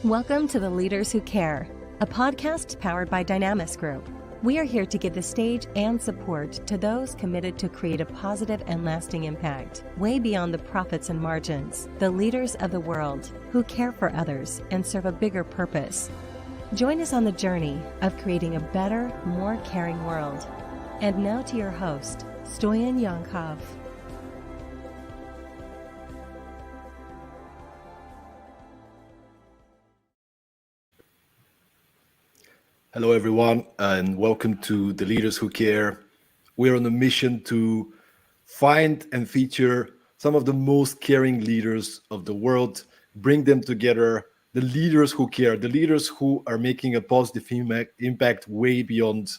Welcome to The Leaders Who Care, a podcast powered by Dynamis Group. We are here to give the stage and support to those committed to create a positive and lasting impact, way beyond the profits and margins, the leaders of the world who care for others and serve a bigger purpose. Join us on the journey of creating a better, more caring world. And now to your host, Stoyan Yakov. Hello, everyone, and welcome to The Leaders Who Care. We're on a mission to find and feature some of the most caring leaders of the world, bring them together, the leaders who care, the leaders who are making a positive impact way beyond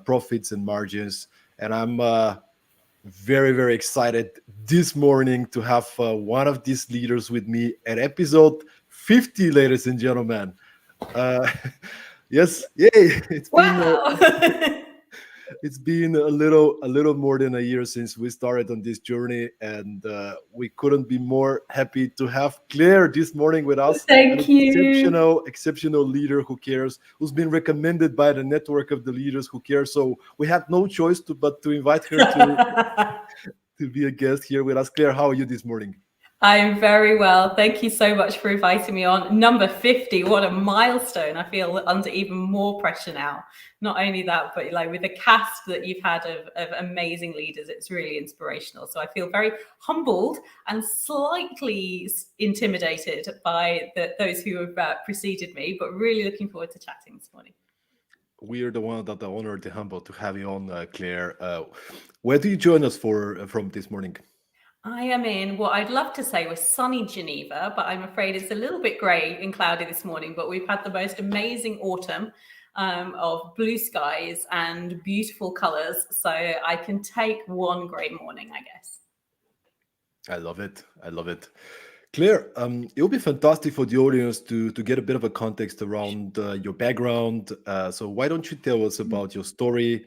profits and margins. And I'm very, very excited this morning to have one of these leaders with me at episode 50, ladies and gentlemen. Yes, yay! It's been a little more than a year since we started on this journey, and we couldn't be more happy to have Claire this morning with us. Thank you. Exceptional leader who cares, who's been recommended by the network of the leaders who care. So we had no choice but to invite her to be a guest here with us. Claire, how are you this morning? I'm very well. Thank you so much for inviting me on. Number 50, what a milestone. I feel under even more pressure now. Not only that, but like with the cast that you've had of amazing leaders, it's really inspirational. So I feel very humbled and slightly intimidated by those who have preceded me, but really looking forward to chatting this morning. We are the one that are honored and humbled to have you on, Claire. Where do you join us from this morning? I am in what I'd love to say was sunny Geneva, but I'm afraid it's a little bit grey and cloudy this morning. But we've had the most amazing autumn of blue skies and beautiful colours. So I can take one grey morning, I guess. I love it. Claire, it would be fantastic for the audience to get a bit of a context around your background. So why don't you tell us about your story?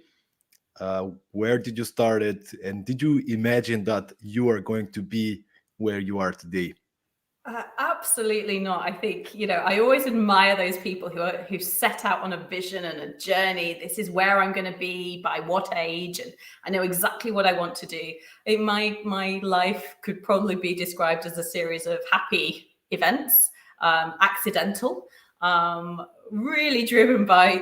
Where did you start it? And did you imagine that you are going to be where you are today? Absolutely not. I think, I always admire those people who set out on a vision and a journey. This is where I'm going to be by what age, and I know exactly what I want to do. My life could probably be described as a series of happy events, accidental, really driven by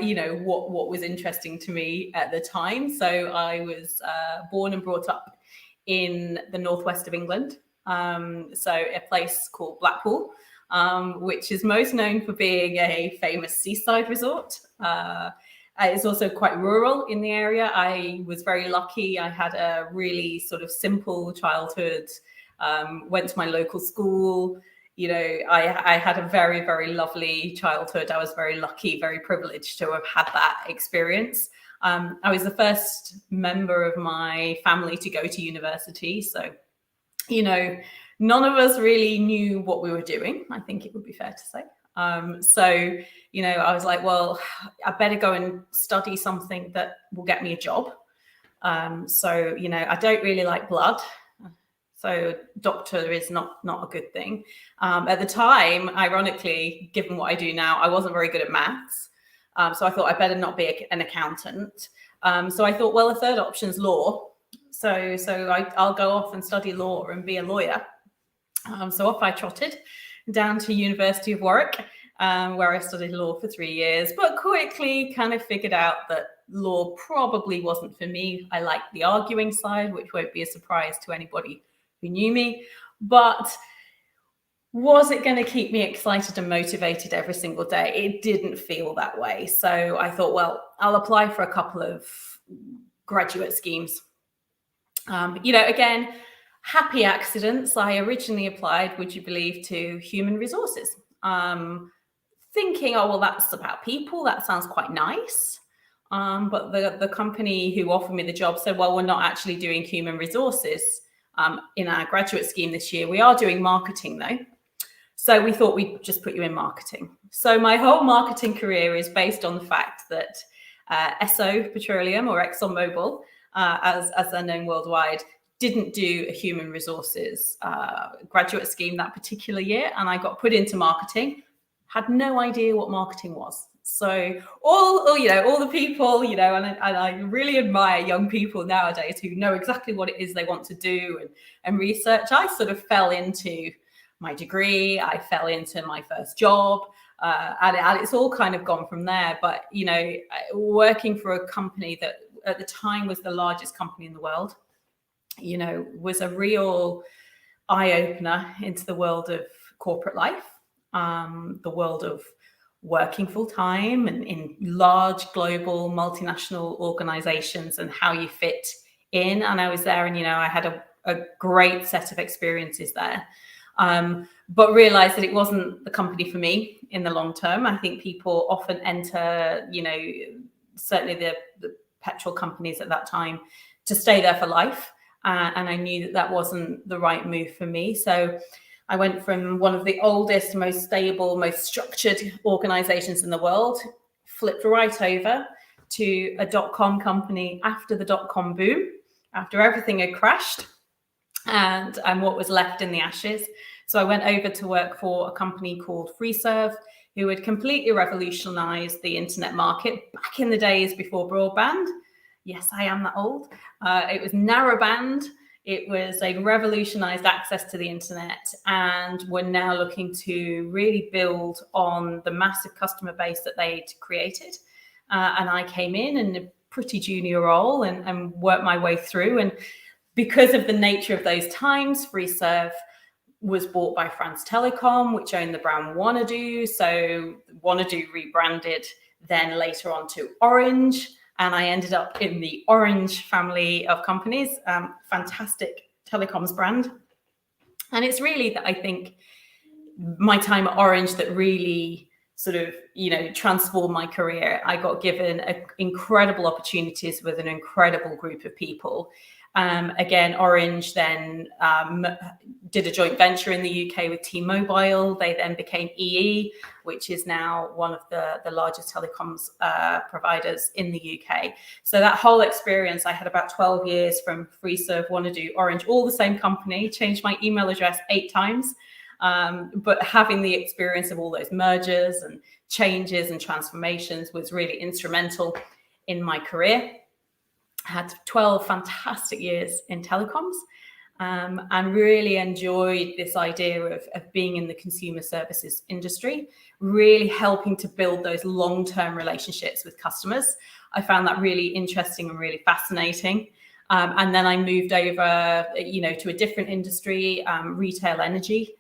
what was interesting to me at the time. So I was born and brought up in the northwest of England, so a place called Blackpool, which is most known for being a famous seaside resort. It's also quite rural in the area. I was very lucky. I had a really sort of simple childhood, went to my local school. I had a very, very lovely childhood. I was very lucky, very privileged to have had that experience. I was the first member of my family to go to university. So, none of us really knew what we were doing, I think it would be fair to say. I was like, well, I better go and study something that will get me a job. I don't really like blood. So doctor is not a good thing. At the time, ironically, given what I do now, I wasn't very good at maths. So I thought I better not be an accountant. So I thought, well, the third option is law. So I'll go off and study law and be a lawyer. So off I trotted down to University of Warwick, where I studied law for 3 years, but quickly kind of figured out that law probably wasn't for me. I liked the arguing side, which won't be a surprise to anybody who knew me, but was it going to keep me excited and motivated every single day? It didn't feel that way. So I thought, well, I'll apply for a couple of graduate schemes. Again, happy accidents. I originally applied, would you believe, to human resources, thinking, oh, well, that's about people. That sounds quite nice. But the company who offered me the job said, well, we're not actually doing human resources in our graduate scheme this year. We are doing marketing though. So we thought we'd just put you in marketing. So my whole marketing career is based on the fact that Esso Petroleum, or ExxonMobil, as they're known worldwide, didn't do a human resources graduate scheme that particular year. And I got put into marketing had no idea what marketing was. So all the people, and I really admire young people nowadays who know exactly what it is they want to do and research. I sort of fell into my degree. I fell into my first job, and it's all kind of gone from there. But, working for a company that at the time was the largest company in the world, was a real eye-opener into the world of corporate life, the world of working full-time and in large global multinational organizations and how you fit in. And I was there, and I had a great set of experiences there, but realized that it wasn't the company for me in the long term. I think people often enter, certainly the petrol companies at that time, to stay there for life. And I knew that wasn't the right move for me. So I went from one of the oldest, most stable, most structured organizations in the world, flipped right over to a dot-com company after the dot-com boom, after everything had crashed and what was left in the ashes. So I went over to work for a company called Verisure, who had completely revolutionized the internet market back in the days before broadband. Yes, I am that old. It was narrowband. It was a revolutionized access to the internet, and we're now looking to really build on the massive customer base that they'd created. And I came in a pretty junior role and worked my way through. And because of the nature of those times, Verisure was bought by France Telecom, which owned the brand Wanadoo. So Wanadoo rebranded then later on to Orange. And I ended up in the Orange family of companies, fantastic telecoms brand. And it's really that I think my time at Orange that really sort of, transformed my career. I got given incredible opportunities with an incredible group of people. Again, Orange then did a joint venture in the UK with T-Mobile. They then became EE, which is now one of the largest telecoms providers in the UK. So that whole experience, I had about 12 years from Verisure, Wanadoo, Orange, all the same company, changed my email address 8 times. But having the experience of all those mergers and changes and transformations was really instrumental in my career. I had 12 fantastic years in telecoms, and really enjoyed this idea of being in the consumer services industry, really helping to build those long-term relationships with customers. I found that really interesting and really fascinating. And then I moved over, to a different industry, retail energy.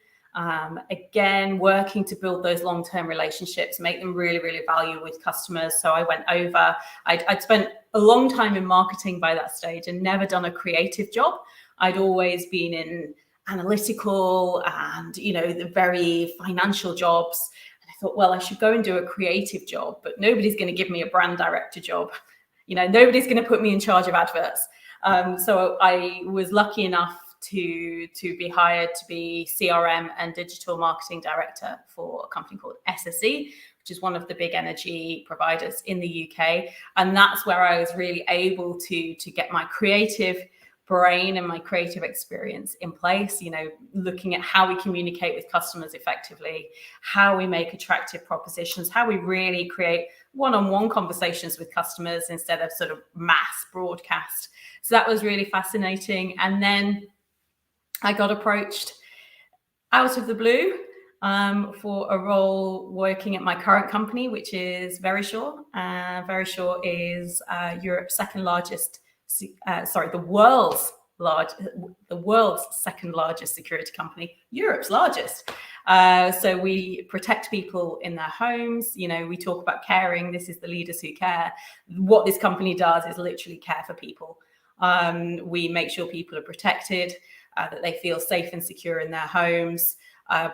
Again, working to build those long-term relationships, make them really, really valuable with customers. So I went over, I'd spent a long time in marketing by that stage and never done a creative job. I'd always been in analytical and, the very financial jobs. And I thought, well, I should go and do a creative job, but nobody's going to give me a brand director job. Nobody's going to put me in charge of adverts. So I was lucky enough to be hired to be CRM and digital marketing director for a company called SSE, which is one of the big energy providers in the UK. And that's where I was really able to get my creative brain and my creative experience in place, looking at how we communicate with customers effectively, how we make attractive propositions, how we really create one-on-one conversations with customers instead of sort of mass broadcast. So that was really fascinating. And then I got approached out of the blue for a role working at my current company, which is Verisure. Verisure is Europe's second largest, the world's second largest security company, Europe's largest. So we protect people in their homes. We talk about caring. This is the leaders who care. What this company does is literally care for people. We make sure people are protected, that they feel safe and secure in their homes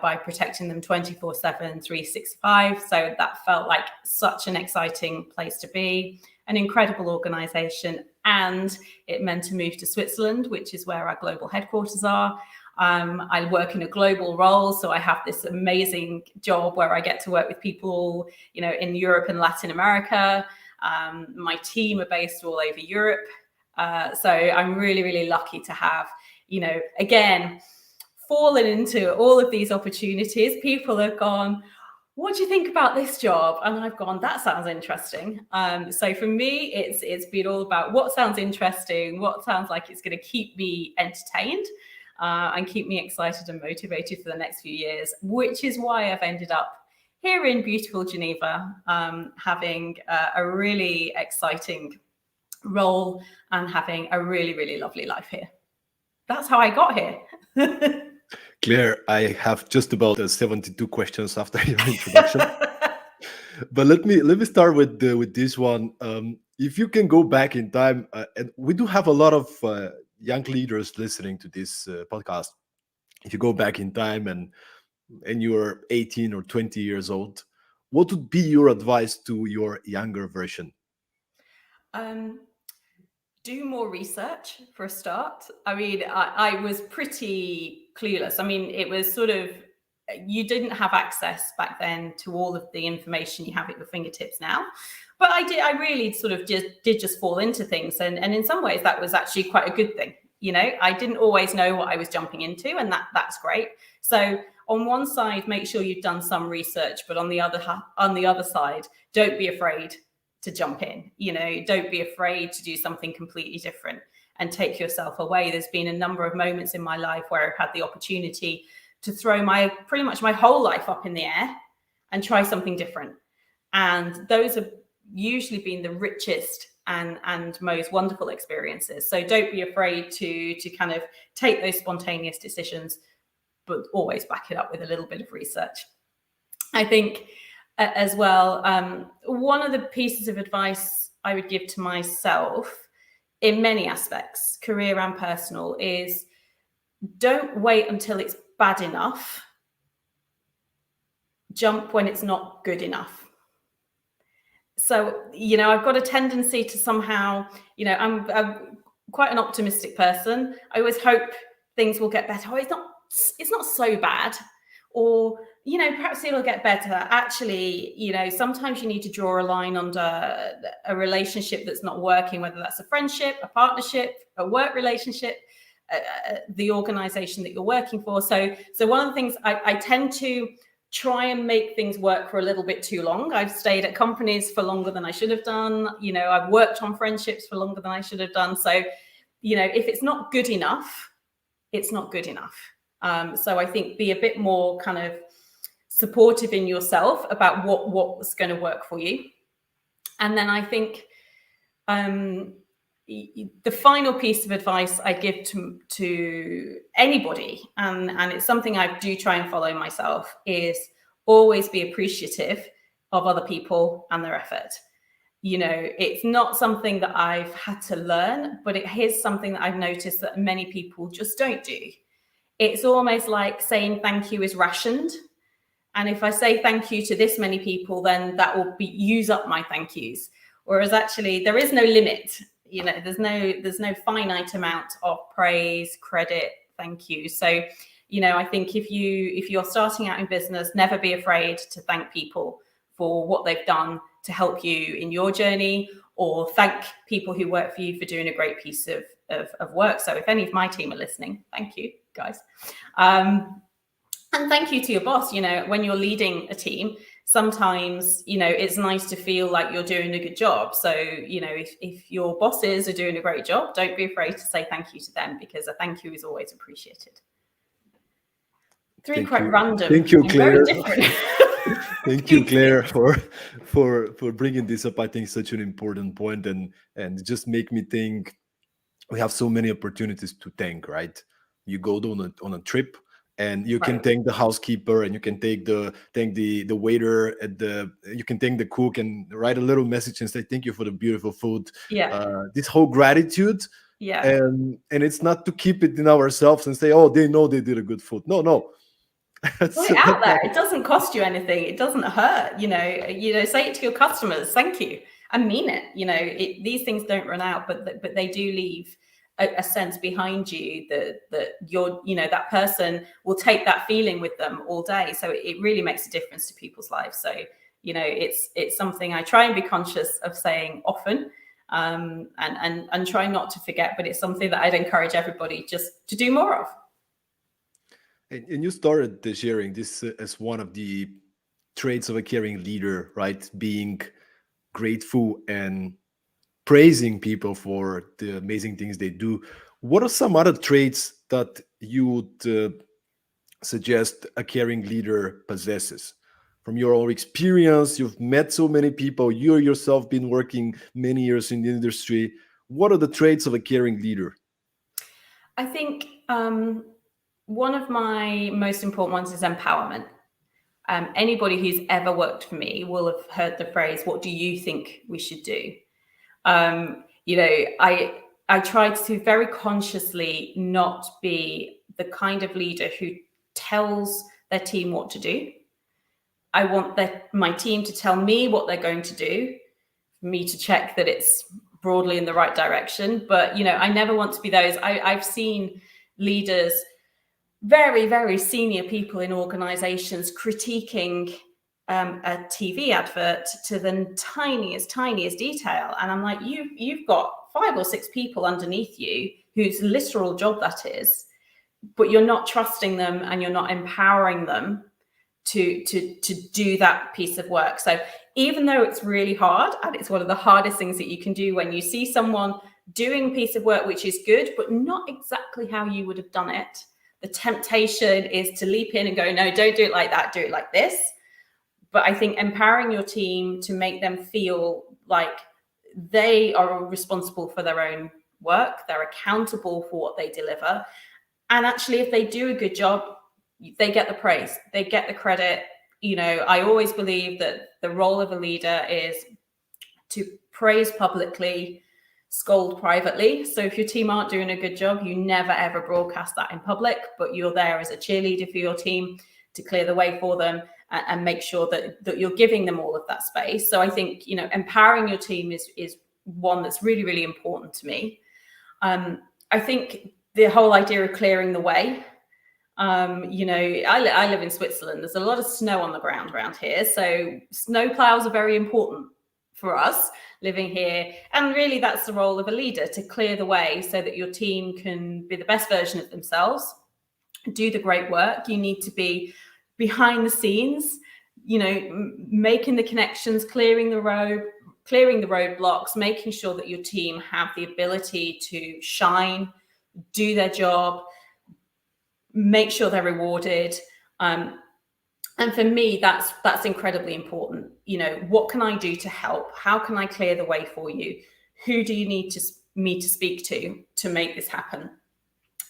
by protecting them 24/7, 365. So that felt like such an exciting place to be, an incredible organization. And it meant to move to Switzerland, which is where our global headquarters are. I work in a global role, so I have this amazing job where I get to work with people, in Europe and Latin America. My team are based all over Europe. So I'm really, really lucky to have, again, fallen into all of these opportunities. People have gone, what do you think about this job? And I've gone, that sounds interesting. So for me, it's been all about what sounds interesting, what sounds like it's going to keep me entertained and keep me excited and motivated for the next few years, which is why I've ended up here in beautiful Geneva, having a really exciting role and having a really, really lovely life here. That's how I got here. Claire, I have just about 72 questions after your introduction. But let me start with this one. If you can go back in time, and we do have a lot of young leaders listening to this podcast. If you go back in time and you're 18 or 20 years old, what would be your advice to your younger version? Do more research for a start. I mean, I was pretty clueless. I mean, it was sort of, you didn't have access back then to all of the information you have at your fingertips now. But I really sort of just fall into things. And in some ways that was actually quite a good thing. You know, I didn't always know what I was jumping into, and that's great. So on one side, make sure you've done some research, but on the other side, don't be afraid to jump in. You know, don't be afraid to do something completely different and take yourself away. There's been a number of moments in my life where I've had the opportunity to throw pretty much my whole life up in the air and try something different. And those have usually been the richest and most wonderful experiences. So don't be afraid to kind of take those spontaneous decisions, but always back it up with a little bit of research. I think as well, one of the pieces of advice I would give to myself in many aspects, career and personal, is don't wait until it's bad enough. Jump when it's not good enough. So, you know, I've got a tendency to somehow, you know, I'm quite an optimistic person. I always hope things will get better. Oh, it's not so bad. Or, you know, perhaps it'll get better. Actually, you know, sometimes you need to draw a line under a relationship that's not working, whether that's a friendship, a partnership, a work relationship, the organization that you're working for. So one of the things I tend to try and make things work for a little bit too long. I've stayed at companies for longer than I should have done. You know, I've worked on friendships for longer than I should have done. So, you know, if it's not good enough, it's not good enough. So I think be a bit more kind of supportive in yourself about what's going to work for you. And then I think the final piece of advice I give to anybody, and it's something I do try and follow myself, is always be appreciative of other people and their effort. You know, it's not something that I've had to learn, but it is something that I've noticed that many people just don't do. It's almost like saying thank you is rationed. And if I say thank you to this many people, then that will use up my thank yous. Whereas actually there is no limit. You know, there's no finite amount of praise, credit, thank you. So, you know, I think if you're starting out in business, never be afraid to thank people for what they've done to help you in your journey, or thank people who work for you for doing a great piece of work. So if any of my team are listening, thank you, guys. And thank you to your boss. You know, when you're leading a team, sometimes, you know, it's nice to feel like you're doing a good job. So, you know, if your bosses are doing a great job, don't be afraid to say thank you to them, because a thank you is always appreciated. Quite random. Thank you, Claire. Very different. Thank you, Claire, for bringing this up. I think such an important point, and just make me think we have so many opportunities to thank, right? You go on a trip, and you can thank the housekeeper, and you can thank the waiter you can thank the cook, and write a little message and say thank you for the beautiful food. This whole gratitude. And it's not to keep it in ourselves and say, oh, they know they did a good food. No. Put it out there. It doesn't cost you anything. It doesn't hurt. You know, say it to your customers. Thank you. I mean it. You know, these things don't run out, but they do leave a sense behind you that you're, you know, that person will take that feeling with them all day. So it really makes a difference to people's lives. So, you know, it's something I try and be conscious of saying often, and try not to forget, but it's something that I'd encourage everybody just to do more of. And you started sharing this as one of the traits of a caring leader, right? Being grateful and praising people for the amazing things they do. What are some other traits that you would suggest a caring leader possesses? From your own experience, you've met so many people, you yourself been working many years in the industry. What are the traits of a caring leader? I think one of my most important ones is empowerment. Anybody who's ever worked for me will have heard the phrase, "What do you think we should do?" I try to very consciously not be the kind of leader who tells their team what to do. I want my team to tell me what they're going to do, for me to check that it's broadly in the right direction. But, I never want to be those. I've seen leaders, very, very senior people in organizations, critiquing a TV advert to the tiniest detail. And I'm like, you've got 5 or 6 people underneath you whose literal job that is, but you're not trusting them and you're not empowering them to do that piece of work. So even though it's really hard, and it's one of the hardest things that you can do when you see someone doing a piece of work which is good, but not exactly how you would have done it, the temptation is to leap in and go, no, don't do it like that, do it like this. But I think empowering your team to make them feel like they are responsible for their own work, they're accountable for what they deliver. And actually, if they do a good job, they get the praise, they get the credit. I always believe that the role of a leader is to praise publicly, scold privately. So if your team aren't doing a good job, you never ever broadcast that in public, but you're there as a cheerleader for your team to clear the way for them and make sure that you're giving them all of that space. So I think, empowering your team is one that's really, really important to me. I think the whole idea of clearing the way, I live in Switzerland. There's a lot of snow on the ground around here. So snow plows are very important for us living here. And really that's the role of a leader, to clear the way so that your team can be the best version of themselves, do the great work. You need to be behind the scenes, making the connections, clearing the roadblocks, making sure that your team have the ability to shine, do their job, make sure they're rewarded. And for me, that's incredibly important. What can I do to help? How can I clear the way for you? Who do you need me to speak to make this happen?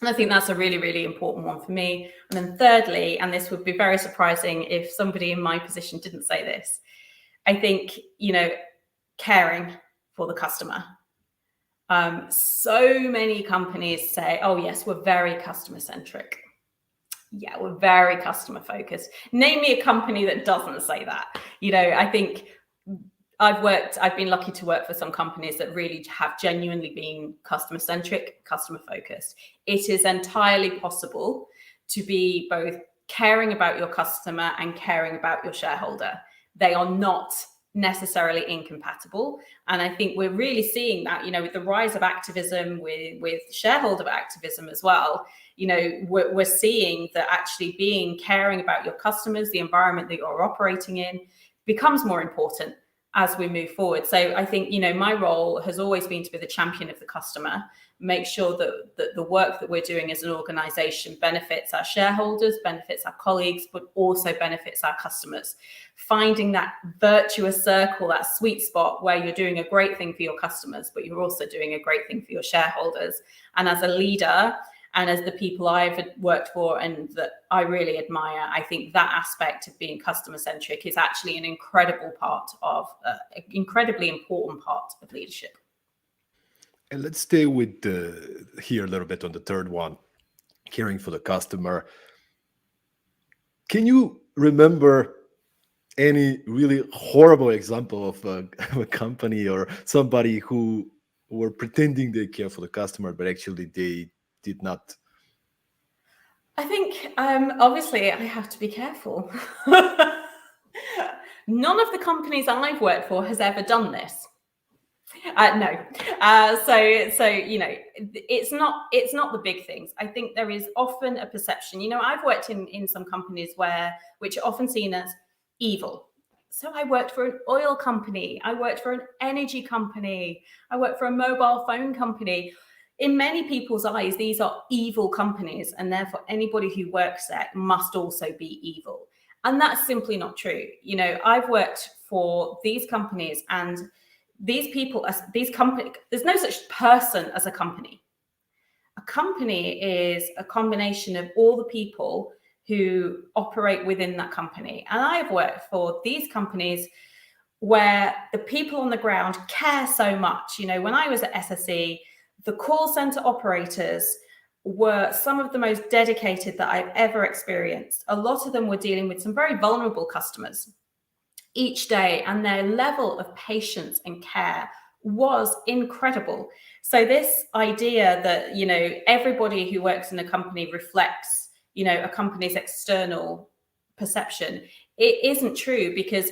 And I think that's a really, really important one for me. And then thirdly, and this would be very surprising if somebody in my position didn't say this, I think, caring for the customer. So many companies say, oh yes, we're very customer centric. Yeah, we're very customer focused. Name me a company that doesn't say that. I think I've been lucky to work for some companies that really have genuinely been customer centric, customer focused. It is entirely possible to be both caring about your customer and caring about your shareholder. They are not necessarily incompatible. And I think we're really seeing that, with the rise of activism, with shareholder activism as well. We're seeing that actually caring about your customers, the environment that you're operating in, becomes more important as we move forward. So I think, my role has always been to be the champion of the customer, make sure that the work that we're doing as an organization benefits our shareholders, benefits our colleagues, but also benefits our customers. Finding that virtuous circle, that sweet spot where you're doing a great thing for your customers, but you're also doing a great thing for your shareholders. And as a leader, and as the people I've worked for and that I really admire, I think that aspect of being customer centric is actually an incredibly important part of leadership. And let's stay with here a little bit on the third one, caring for the customer. Can you remember any really horrible example of a company or somebody who were pretending they care for the customer, but actually they did not? I think, obviously, I have to be careful. None of the companies I've worked for has ever done this. No. So it's not the big things. I think there is often a perception. I've worked in some companies which are often seen as evil. So I worked for an oil company, I worked for an energy company, I worked for a mobile phone company. In many people's eyes, these are evil companies, and therefore anybody who works there must also be evil. And that's simply not true. You know, I've worked for these companies, and these people, these companies, there's no such person as a company. A company is a combination of all the people who operate within that company. And I've worked for these companies where the people on the ground care so much. You know, when I was at SSE, the call center operators were some of the most dedicated that I've ever experienced. A lot of them were dealing with some very vulnerable customers each day, and their level of patience and care was incredible. So this idea that, you know, everybody who works in a company reflects, you know, a company's external perception, it isn't true, because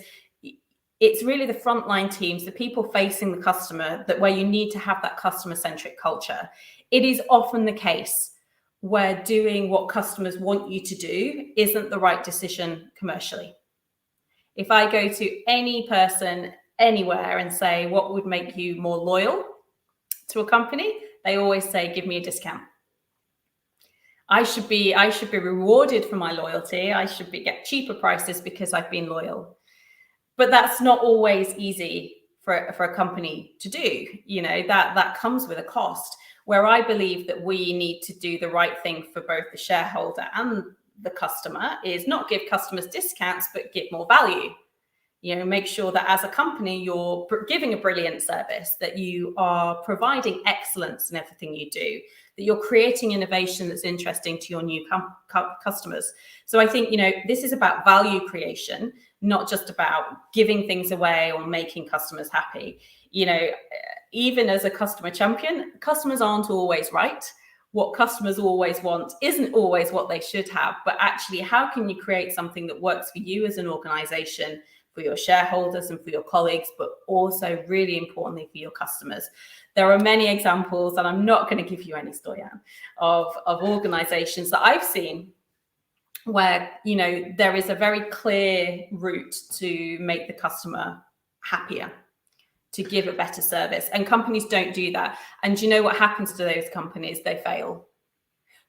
it's really the frontline teams, the people facing the customer, that where you need to have that customer-centric culture. It is often the case where doing what customers want you to do isn't the right decision commercially. If I go to any person anywhere and say, what would make you more loyal to a company? They always say, give me a discount. I should be rewarded for my loyalty. I should get cheaper prices because I've been loyal. But that's not always easy for a company to do. You know, that comes with a cost, where I believe that we need to do the right thing for both the shareholder and the customer is not give customers discounts, but give more value. You know, make sure that as a company, you're giving a brilliant service, that you are providing excellence in everything you do, that you're creating innovation that's interesting to your new customers. So I think, you know, this is about value creation, not just about giving things away or making customers happy. You know, even as a customer champion, customers aren't always right. What customers always want isn't always what they should have, but actually, how can you create something that works for you as an organization, for your shareholders and for your colleagues, but also really importantly for your customers? There are many examples, and I'm not going to give you any, Stoyan, of organizations that I've seen where, you know, there is a very clear route to make the customer happier, to give a better service. And companies don't do that. And do you know what happens to those companies? They fail,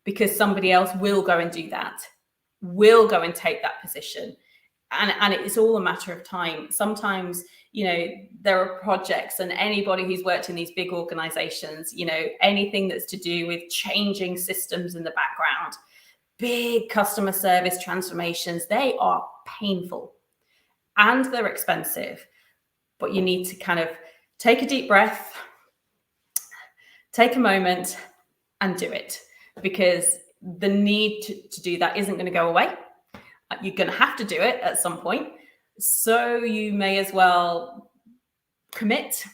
because somebody else will go and do that, will go and take that position. And it's all a matter of time. Sometimes, you know, there are projects, and anybody who's worked in these big organizations, you know, anything that's to do with changing systems in the background, big customer service transformations, they are painful and they're expensive. But you need to kind of take a deep breath, take a moment and do it, because the need to do that isn't going to go away. You're going to have to do it at some point. So you may as well commit,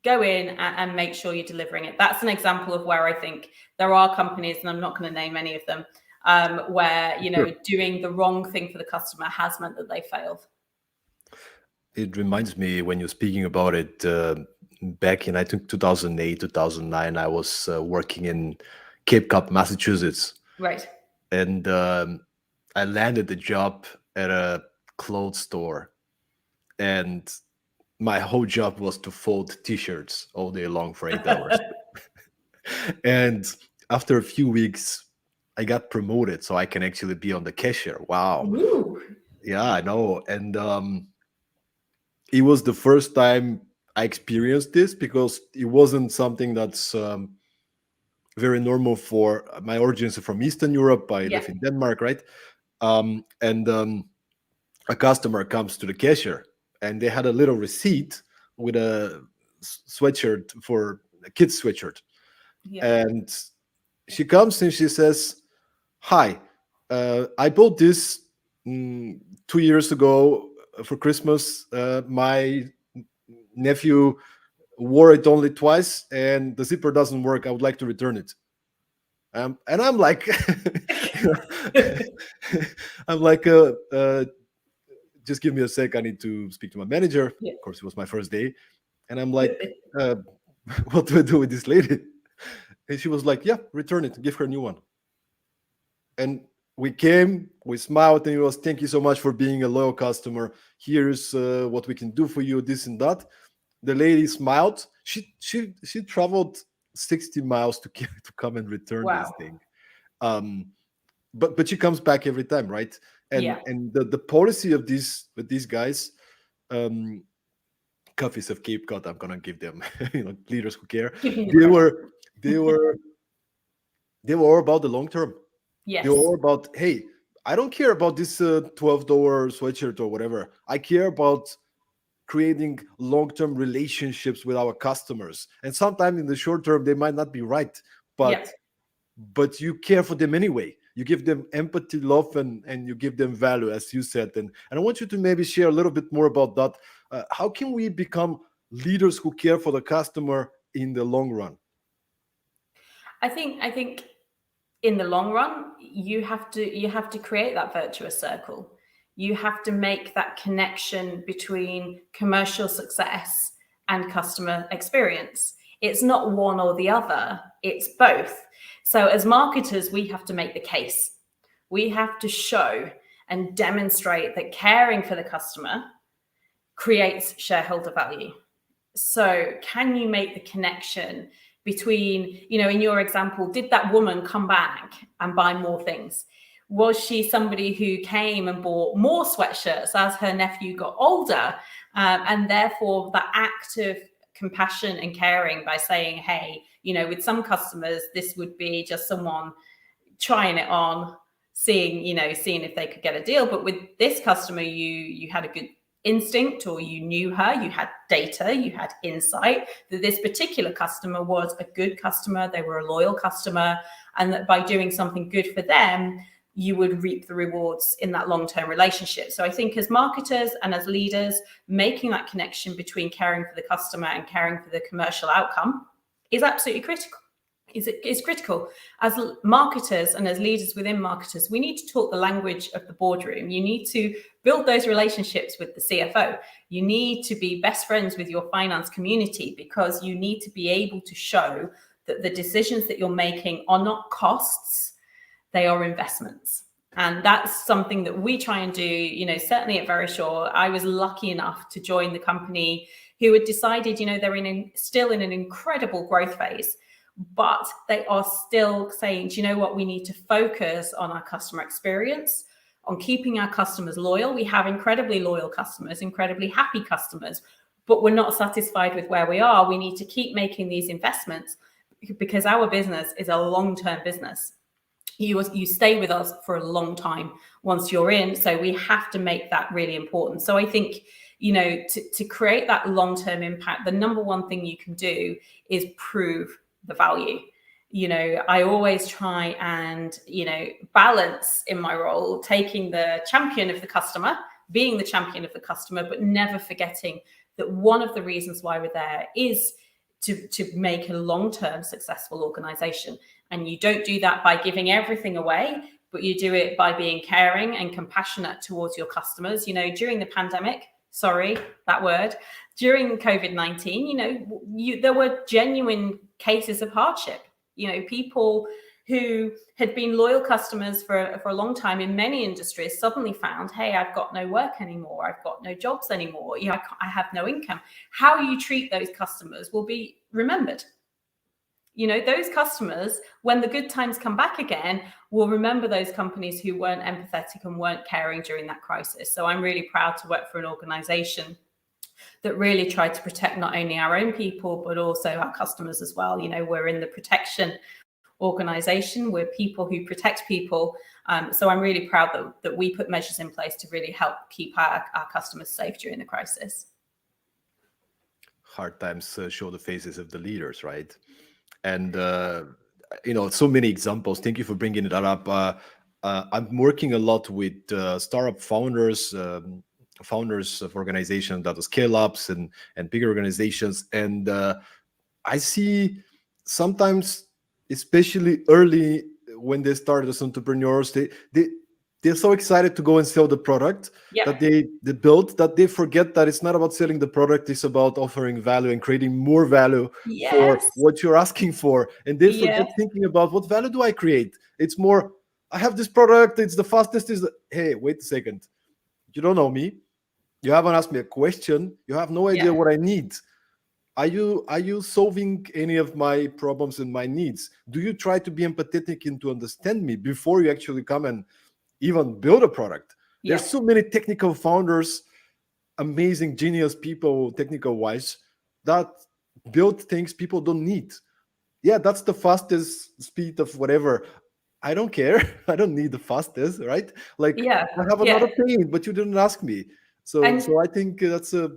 go in and make sure you're delivering it. That's an example of where I think there are companies, and I'm not going to name any of them, where, you know, doing the wrong thing for the customer has meant that they failed. It reminds me, when you're speaking about it, back in, I think, 2008, 2009, I was working in Cape Cod, Massachusetts. Right. And I landed the job at a clothes store. And my whole job was to fold T-shirts all day long for 8 hours. And after a few weeks, I got promoted, so I can actually be on the cashier. Wow. Ooh. Yeah, I know. And it was the first time I experienced this, because it wasn't something that's very normal for my origins from Eastern Europe. I live in Denmark, right? And a customer comes to the cashier, and they had a little receipt with a sweatshirt, for a kid's sweatshirt. And she comes and she says, "Hi, I bought this 2 years ago for Christmas. My nephew wore it only twice, and the zipper doesn't work. I would like to return it." And I'm like, just give me a sec. I need to speak to my manager. Of course, it was my first day. And I'm like, what do I do with this lady? And she was like, yeah, return it, give her a new one. And we came, we smiled, and it was, thank you so much for being a loyal customer. Here's what we can do for you, this and that. The lady smiled. She traveled 60 miles to come and return this Wow. thing. But she comes back every time, right? Yeah. And the policy of these guys, coffees of Cape Cod, I'm gonna give them, leaders who care. Give me the They credit. were all about the long term. Yes. They were all about, hey, I don't care about this $12 sweatshirt or whatever. I care about creating long-term relationships with our customers. And sometimes in the short term, they might not be right, but you care for them anyway. You give them empathy, love, and you give them value, as you said. And I want you to maybe share a little bit more about that. How can we become leaders who care for the customer in the long run? I think in the long run, you have to create that virtuous circle. You have to make that connection between commercial success and customer experience. It's not one or the other, it's both. So as marketers, we have to make the case. We have to show and demonstrate that caring for the customer creates shareholder value. So can you make the connection between, in your example, did that woman come back and buy more things? Was she somebody who came and bought more sweatshirts as her nephew got older? And therefore that act of compassion and caring by saying, hey, with some customers, this would be just someone trying it on, seeing if they could get a deal. But with this customer, you had a good instinct, or you knew her, you had data, you had insight that this particular customer was a good customer, they were a loyal customer, and that by doing something good for them, you would reap the rewards in that long-term relationship. So I think as marketers and as leaders, making that connection between caring for the customer and caring for the commercial outcome is absolutely critical. Is critical. As marketers and as leaders within marketers, we need to talk the language of the boardroom. You need to build those relationships with the CFO. You need to be best friends with your finance community, because you need to be able to show that the decisions that you're making are not costs, they are investments. And that's something that we try and do, certainly at Verisure. I was lucky enough to join the company who had decided, they're still in an incredible growth phase, but they are still saying, do you know what, we need to focus on our customer experience, on keeping our customers loyal. We have incredibly loyal customers, incredibly happy customers, but we're not satisfied with where we are. We need to keep making these investments, because our business is a long-term business. You stay with us for a long time once you're in. So we have to make that really important. So I think, to create that long-term impact, the number one thing you can do is prove the value. I always try and, balance in my role, taking the champion of the customer, being the champion of the customer, but never forgetting that one of the reasons why we're there is to make a long-term successful organization. And you don't do that by giving everything away, but you do it by being caring and compassionate towards your customers. During the pandemic, sorry, that word, during COVID-19, there were genuine cases of hardship. People who had been loyal customers for a long time in many industries suddenly found, hey, I've got no work anymore. I've got no jobs anymore. I have no income. How you treat those customers will be remembered. Those customers, when the good times come back again, will remember those companies who weren't empathetic and weren't caring during that crisis. So I'm really proud to work for an organization that really tried to protect not only our own people, but also our customers as well. We're in the protection organization. We're people who protect people. So I'm really proud that we put measures in place to really help keep our customers safe during the crisis. Hard times show the faces of the leaders, right? And, so many examples. Thank you for bringing that up. I'm working a lot with startup founders, founders of organizations that are scale-ups and bigger organizations. And I see sometimes, especially early when they start as entrepreneurs, they're so excited to go and sell the product that they build, that they forget that it's not about selling the product, it's about offering value and creating more value for what you're asking for. And they forget thinking about, what value do I create? It's more, I have this product, it's the fastest. Hey, wait a second. You don't know me. You haven't asked me a question. You have no idea what I need. Are you solving any of my problems and my needs? Do you try to be empathetic and to understand me before you actually come and even build a product? There's so many technical founders, amazing, genius people, technical wise, that build things people don't need. Yeah, that's the fastest speed of whatever. I don't care. I don't need the fastest, right? Like I have another pain, but you didn't ask me. So I think that's a.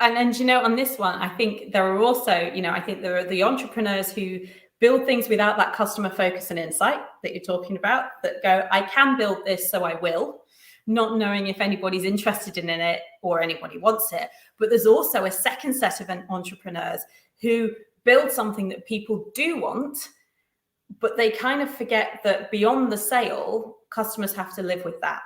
And you know, on this one, I think there are also, you know, I think there are the entrepreneurs who build things without that customer focus and insight that you're talking about, that go, I can build this, so I will, not knowing if anybody's interested in it or anybody wants it. But there's also a second set of entrepreneurs who build something that people do want, but they kind of forget that beyond the sale, customers have to live with that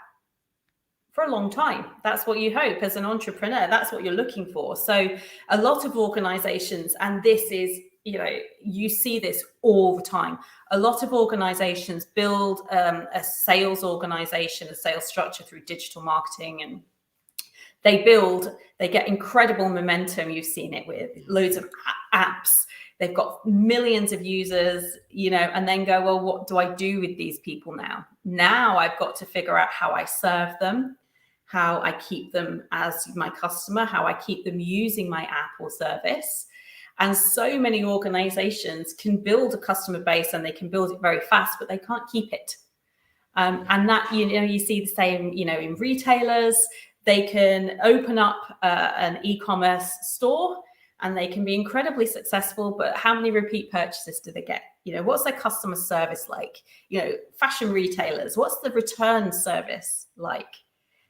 for a long time. That's what you hope as an entrepreneur. That's what you're looking for. So a lot of organizations, and this is, you know, you see this all the time. A lot of organizations build a sales organization, a sales structure through digital marketing, and they get incredible momentum. You've seen it with loads of apps. They've got millions of users, you know, and then go, well, what do I do with these people now? Now I've got to figure out how I serve them, how I keep them as my customer, how I keep them using my app or service. And so many organizations can build a customer base and they can build it very fast, but they can't keep it. And that, you know, you see the same, you know, in retailers. They can open up an e-commerce store and they can be incredibly successful, but how many repeat purchases do they get? You know, what's their customer service like? You know, fashion retailers, what's the return service like?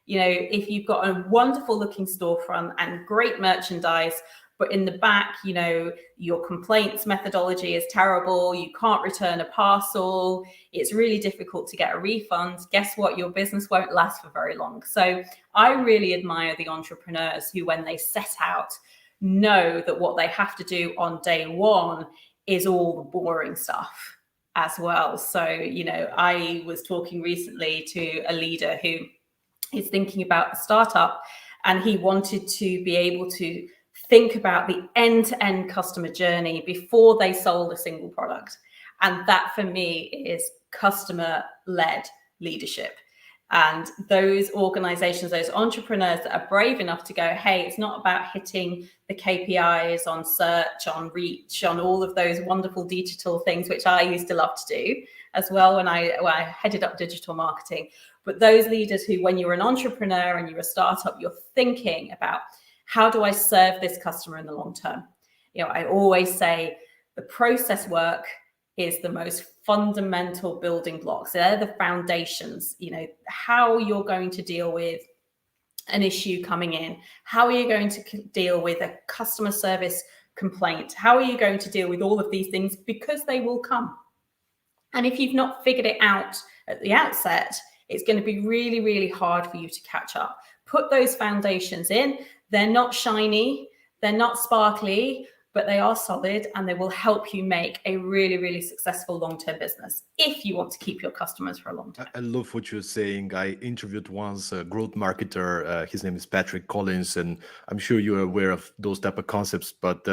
You know, if you've got a wonderful looking storefront and great merchandise, but in the back, you know, your complaints methodology is terrible, you can't return a parcel, it's really difficult to get a refund, guess what? Your business won't last for very long. So I really admire the entrepreneurs who, when they set out, know that what they have to do on day one is all the boring stuff as well. So, you know, I was talking recently to a leader who is thinking about a startup, and he wanted to be able to think about the end-to-end customer journey before they sold a single product. And that for me is customer-led leadership. And those organizations, those entrepreneurs that are brave enough to go, hey, it's not about hitting the KPIs on search, on reach, on all of those wonderful digital things, which I used to love to do as well when I headed up digital marketing. But those leaders who, when you're an entrepreneur and you're a startup, you're thinking about, how do I serve this customer in the long term? You know, I always say the process work is the most fundamental building blocks. They're the foundations. You know, how you're going to deal with an issue coming in, how are you going to deal with a customer service complaint, how are you going to deal with all of these things, because they will come. And if you've not figured it out at the outset, it's going to be really, really hard for you to catch up. Put those foundations in. They're not shiny, they're not sparkly, but they are solid, and they will help you make a really, really successful long-term business if you want to keep your customers for a long time. I love what you're saying. I interviewed once a growth marketer. His name is Patrick Collins, and I'm sure you're aware of those type of concepts. But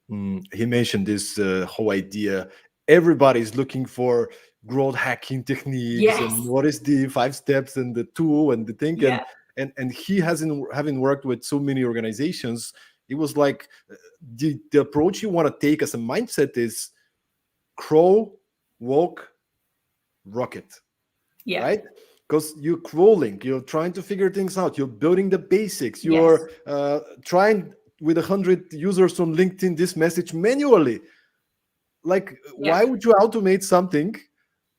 he mentioned this whole idea. Everybody's looking for growth hacking techniques, and what is the 5 steps and the tool and the thing. And he having worked with so many organizations, it was like the approach you want to take as a mindset is crawl, walk, rocket. Right? Because you're crawling, you're trying to figure things out, you're building the basics, you're trying with 100 users on LinkedIn this message manually. Like, why would you automate something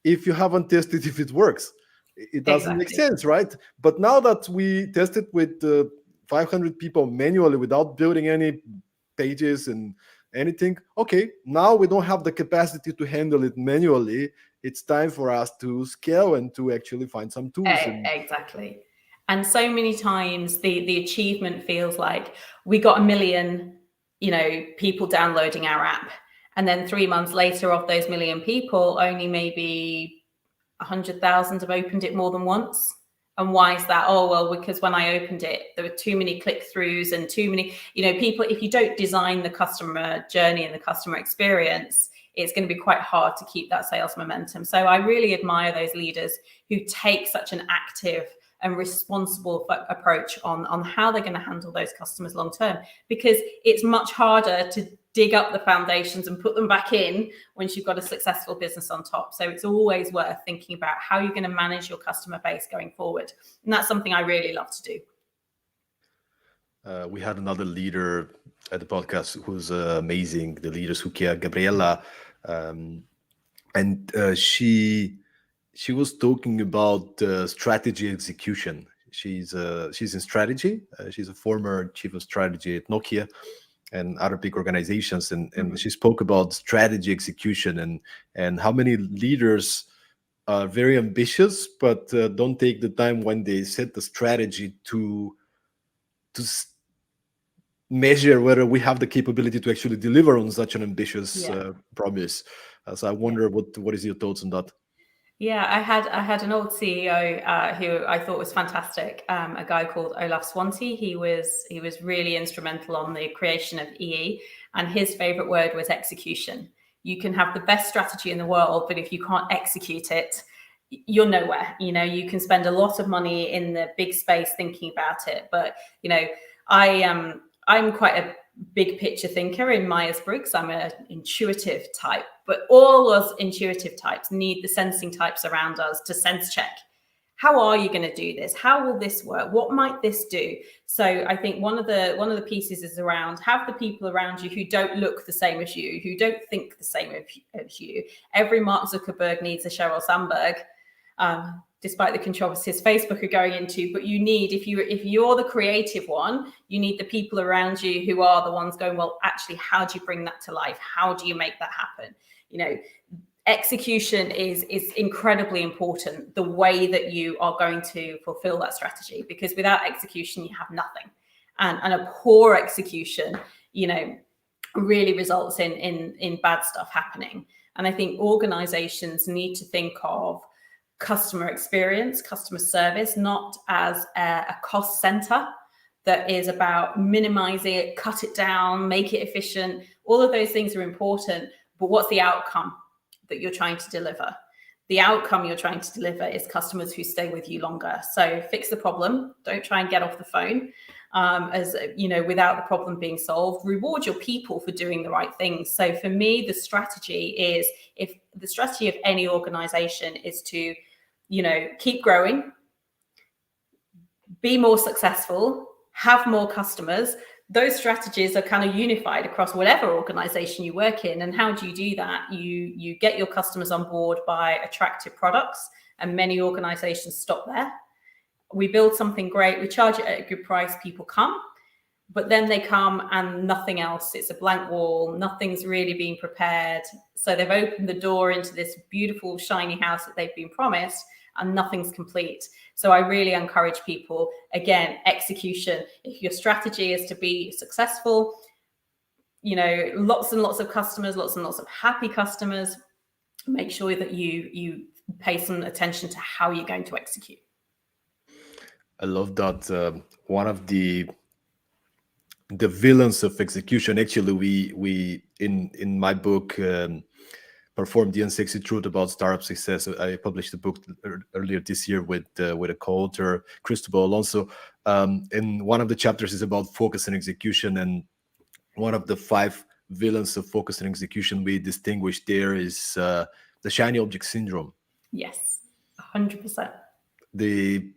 if you haven't tested if it works? It doesn't make sense, right? But now that we tested with 500 people manually without building any pages and anything, okay, now we don't have the capacity to handle it manually. It's time for us to scale and to actually find some tools. Exactly. And so many times the achievement feels like we got 1 million, you know, people downloading our app. And then 3 months later, of those 1 million people, only maybe 100,000 have opened it more than once. And why is that? Oh, well, because when I opened it, there were too many click-throughs and too many, people, if you don't design the customer journey and the customer experience, it's going to be quite hard to keep that sales momentum. So I really admire those leaders who take such an active and responsible approach on how they're going to handle those customers long term, because it's much harder to dig up the foundations and put them back in once you've got a successful business on top. So it's always worth thinking about how you're going to manage your customer base going forward. And that's something I really love to do. We had another leader at the podcast who's amazing, the Leaders Who Care, Gabriella. And she was talking about strategy execution. She's in strategy. She's a former chief of strategy at Nokia and other big organizations, and she spoke about strategy execution and how many leaders are very ambitious but don't take the time when they set the strategy to measure whether we have the capability to actually deliver on such an ambitious promise. So I wonder what is your thoughts on that? Yeah, I had an old CEO who I thought was fantastic. A guy called Olaf Swanty. He was really instrumental on the creation of EE, and his favorite word was execution. You can have the best strategy in the world, but if you can't execute it, you're nowhere. You can spend a lot of money in the big space thinking about it, but I'm quite a big picture thinker in Myers-Briggs. I'm an intuitive type, but all us intuitive types need the sensing types around us to sense check. How are you going to do this? How will this work? What might this do? So I think one of the pieces is around have the people around you who don't look the same as you, who don't think the same as you. Every Mark Zuckerberg needs a Sheryl Sandberg. Despite the controversies Facebook are going into, but you need, if you're the creative one, you need the people around you who are the ones going, well, actually, how do you bring that to life? How do you make that happen? Execution is incredibly important, the way that you are going to fulfill that strategy, because without execution, you have nothing. And a poor execution, really results in bad stuff happening. And I think organizations need to think of customer experience, customer service, not as a cost center that is about minimizing it, cut it down, make it efficient. All of those things are important, but what's the outcome that you're trying to deliver? The outcome you're trying to deliver is customers who stay with you longer. So fix the problem. Don't try and get off the phone without the problem being solved. Reward your people for doing the right things. So for me, the strategy is, if the strategy of any organization is to keep growing, be more successful, have more customers, those strategies are kind of unified across whatever organization you work in. And how do you do that? You get your customers on board by attractive products, and many organizations stop there. We build something great, we charge it at a good price, people come, but then they come and nothing else. It's a blank wall, nothing's really been prepared. So they've opened the door into this beautiful, shiny house that they've been promised, and nothing's complete. So I really encourage people, again, execution. If your strategy is to be successful, lots and lots of customers, lots and lots of happy customers, make sure that you pay some attention to how you're going to execute. I love that. One of the villains of execution, actually, we in my book, Perform the Unsexy Truth About Startup Success. I published a book earlier this year with a co-author, Cristobal Alonso. And one of the chapters is about focus and execution. And one of the 5 villains of focus and execution we distinguish there is the shiny object syndrome. Yes, 100%. The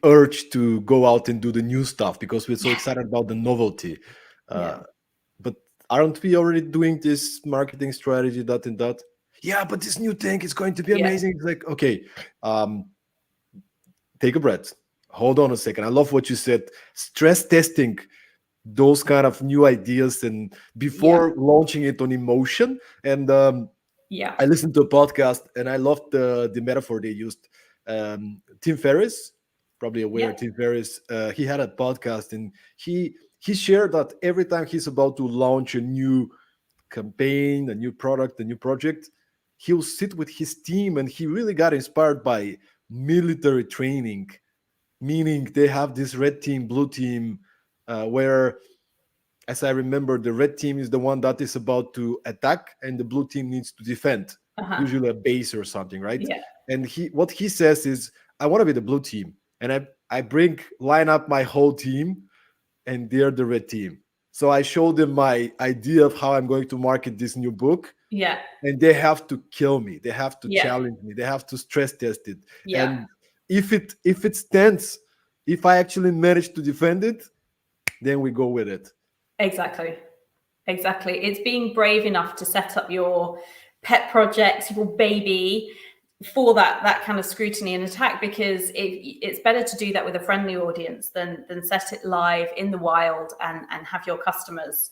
urge to go out and do the new stuff because we're so excited about the novelty. But aren't we already doing this marketing strategy, that and that? Yeah, but this new thing is going to be amazing. It's like, okay, take a breath. Hold on a second. I love what you said. Stress testing those kind of new ideas and before launching it on emotion. And I listened to a podcast and I loved the metaphor they used. Tim Ferriss, probably aware. Tim Ferriss, he had a podcast and he shared that every time he's about to launch a new campaign, a new product, a new project, he'll sit with his team, and he really got inspired by military training, meaning they have this red team, blue team, where, as I remember, the red team is the one that is about to attack, and the blue team needs to defend, usually a base or something, right? Yeah. And what he says is, I want to be the blue team, and I line up my whole team, and they're the red team. So I showed them my idea of how I'm going to market this new book. Yeah. And they have to kill me. They have to Yeah. challenge me. They have to stress test it. Yeah. And if it stands, if I actually manage to defend it, then we go with it. Exactly. It's being brave enough to set up your pet projects, your baby, for that kind of scrutiny and attack, because it's better to do that with a friendly audience than set it live in the wild and have your customers,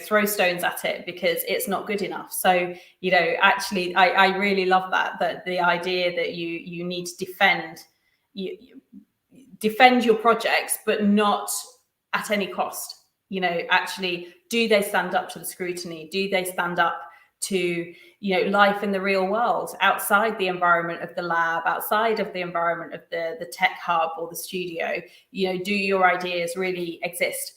throw stones at it because it's not good enough. So, actually, I really love that the idea that you need to defend your projects, but not at any cost. Actually, do they stand up to the scrutiny? Do they stand up to life in the real world, outside the environment of the lab, outside of the environment of the tech hub or the studio? Do your ideas really exist?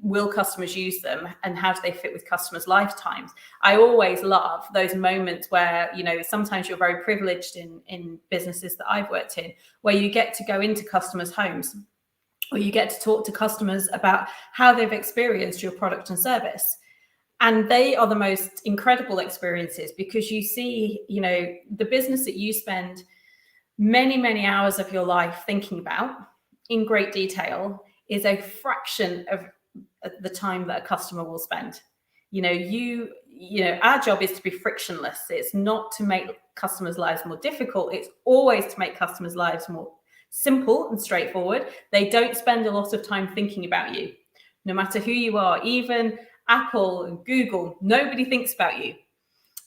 Will customers use them, and how do they fit with customers' lifetimes? I always love those moments where sometimes you're very privileged in businesses that I've worked in, where you get to go into customers' homes, or you get to talk to customers about how they've experienced your product and service. And they are the most incredible experiences, because you see, the business that you spend many, many hours of your life thinking about in great detail is a fraction of the time that a customer will spend. Our job is to be frictionless. It's not to make customers' lives more difficult. It's always to make customers' lives more simple and straightforward. They don't spend a lot of time thinking about you, no matter who you are. Even Apple and Google, nobody thinks about you.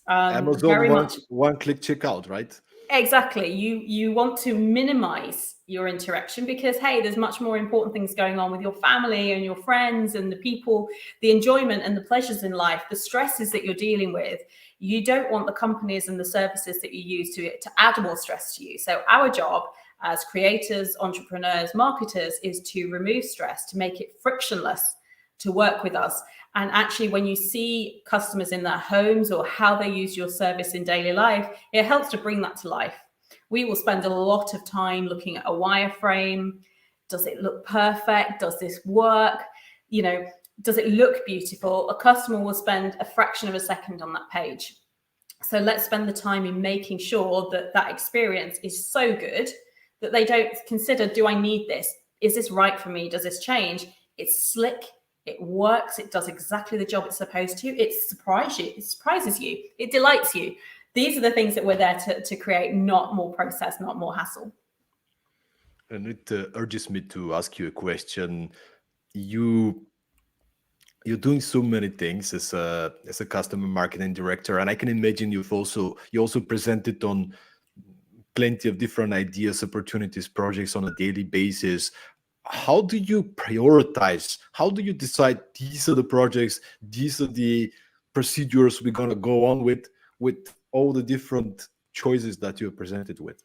Amazon, one-click checkout, right? Exactly. You want to minimize your interaction, because, hey, there's much more important things going on with your family and your friends and the people, the enjoyment and the pleasures in life, the stresses that you're dealing with. You don't want the companies and the services that you use to add more stress to you. So our job as creators, entrepreneurs, marketers is to remove stress, to make it frictionless to work with us. And actually, when you see customers in their homes or how they use your service in daily life, it helps to bring that to life. We will spend a lot of time looking at a wireframe. Does it look perfect? Does this work? Does it look beautiful? A customer will spend a fraction of a second on that page. So let's spend the time in making sure that experience is so good that they don't consider, do I need this? Is this right for me? Does this change? It's slick. It works. It does exactly the job it's supposed to. It surprises you. It delights you. These are the things that we're there to create, not more process, not more hassle. And it urges me to ask you a question. You're doing so many things as a customer marketing director, and I can imagine you also presented on plenty of different ideas, opportunities, projects on a daily basis. How do you prioritize? How do you decide these are the projects, these are the procedures we're going to go on with all the different choices that you're presented with?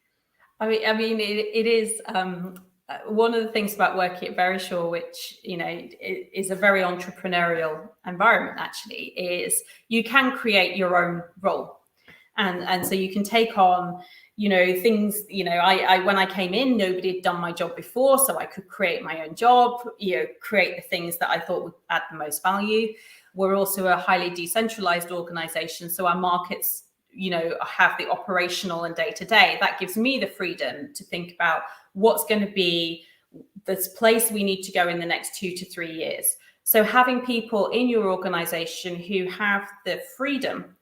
I mean, it is one of the things about working at Verisure, which is a very entrepreneurial environment. Actually, is you can create your own role, and so you can take on things. I when I came in, nobody had done my job before, so I could create my own job. Create the things that I thought would add the most value. We're also a highly decentralized organization, so our markets have the operational and day-to-day. That gives me the freedom to think about what's going to be this place we need to go in the next 2 to 3 years. So having people in your organization who have the freedom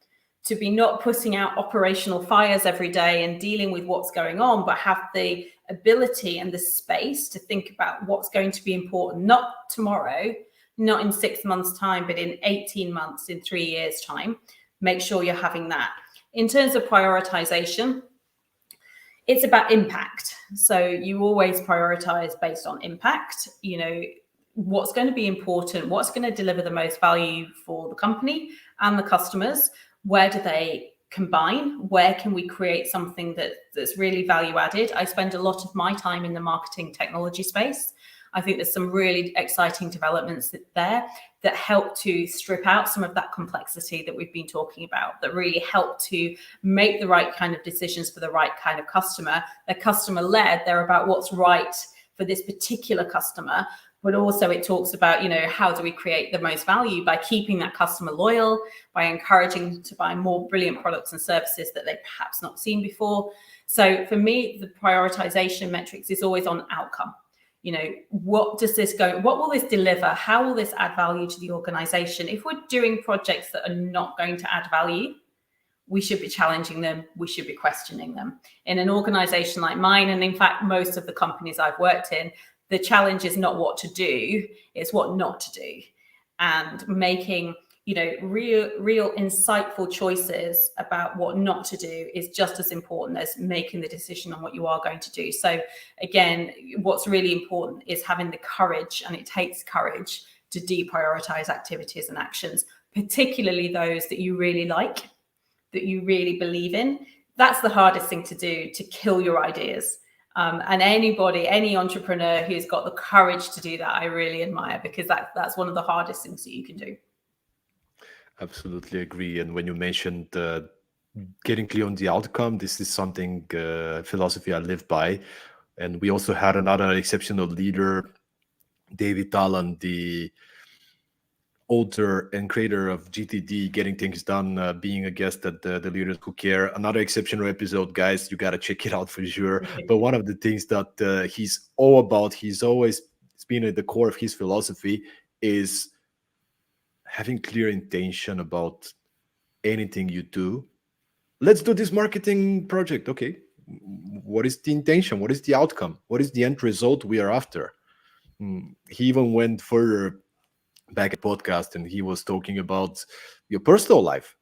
to be not putting out operational fires every day and dealing with what's going on, but have the ability and the space to think about what's going to be important, not tomorrow, not in 6 months' time, but in 18 months, in 3 years' time. Make sure you're having that. In terms of prioritization, it's about impact. So you always prioritize based on impact, what's going to be important, what's going to deliver the most value for the company and the customers. Where do they combine? Where can we create something that's really value added? I spend a lot of my time in the marketing technology space. I think there's some really exciting developments there that help to strip out some of that complexity that we've been talking about, that really help to make the right kind of decisions for the right kind of customer. They're customer led. They're about what's right for this particular customer. But also it talks about, how do we create the most value by keeping that customer loyal, by encouraging them to buy more brilliant products and services that they've perhaps not seen before. So for me, the prioritization metrics is always on outcome. What will this deliver? How will this add value to the organization? If we're doing projects that are not going to add value, we should be challenging them. We should be questioning them. In an organization like mine, and in fact, most of the companies I've worked in, the challenge is not what to do, it's what not to do. And making, real insightful choices about what not to do is just as important as making the decision on what you are going to do. So again, what's really important is having the courage, and it takes courage to deprioritize activities and actions, particularly those that you really like, that you really believe in. That's the hardest thing to do, to kill your ideas. And any entrepreneur who's got the courage to do that, I really admire, because that's one of the hardest things that you can do. Absolutely agree. And when you mentioned getting clear on the outcome, this is something philosophy I live by. And we also had another exceptional leader, David Talon, the author and creator of GTD, Getting Things Done, being a guest at the Leaders Who Care. Another exceptional episode, guys. You got to check it out for sure. But one of the things that he's all about, it's been at the core of his philosophy, is having clear intention about anything you do. Let's do this marketing project. Okay. What is the intention? What is the outcome? What is the end result we are after? He even went further back at podcast, and he was talking about your personal life.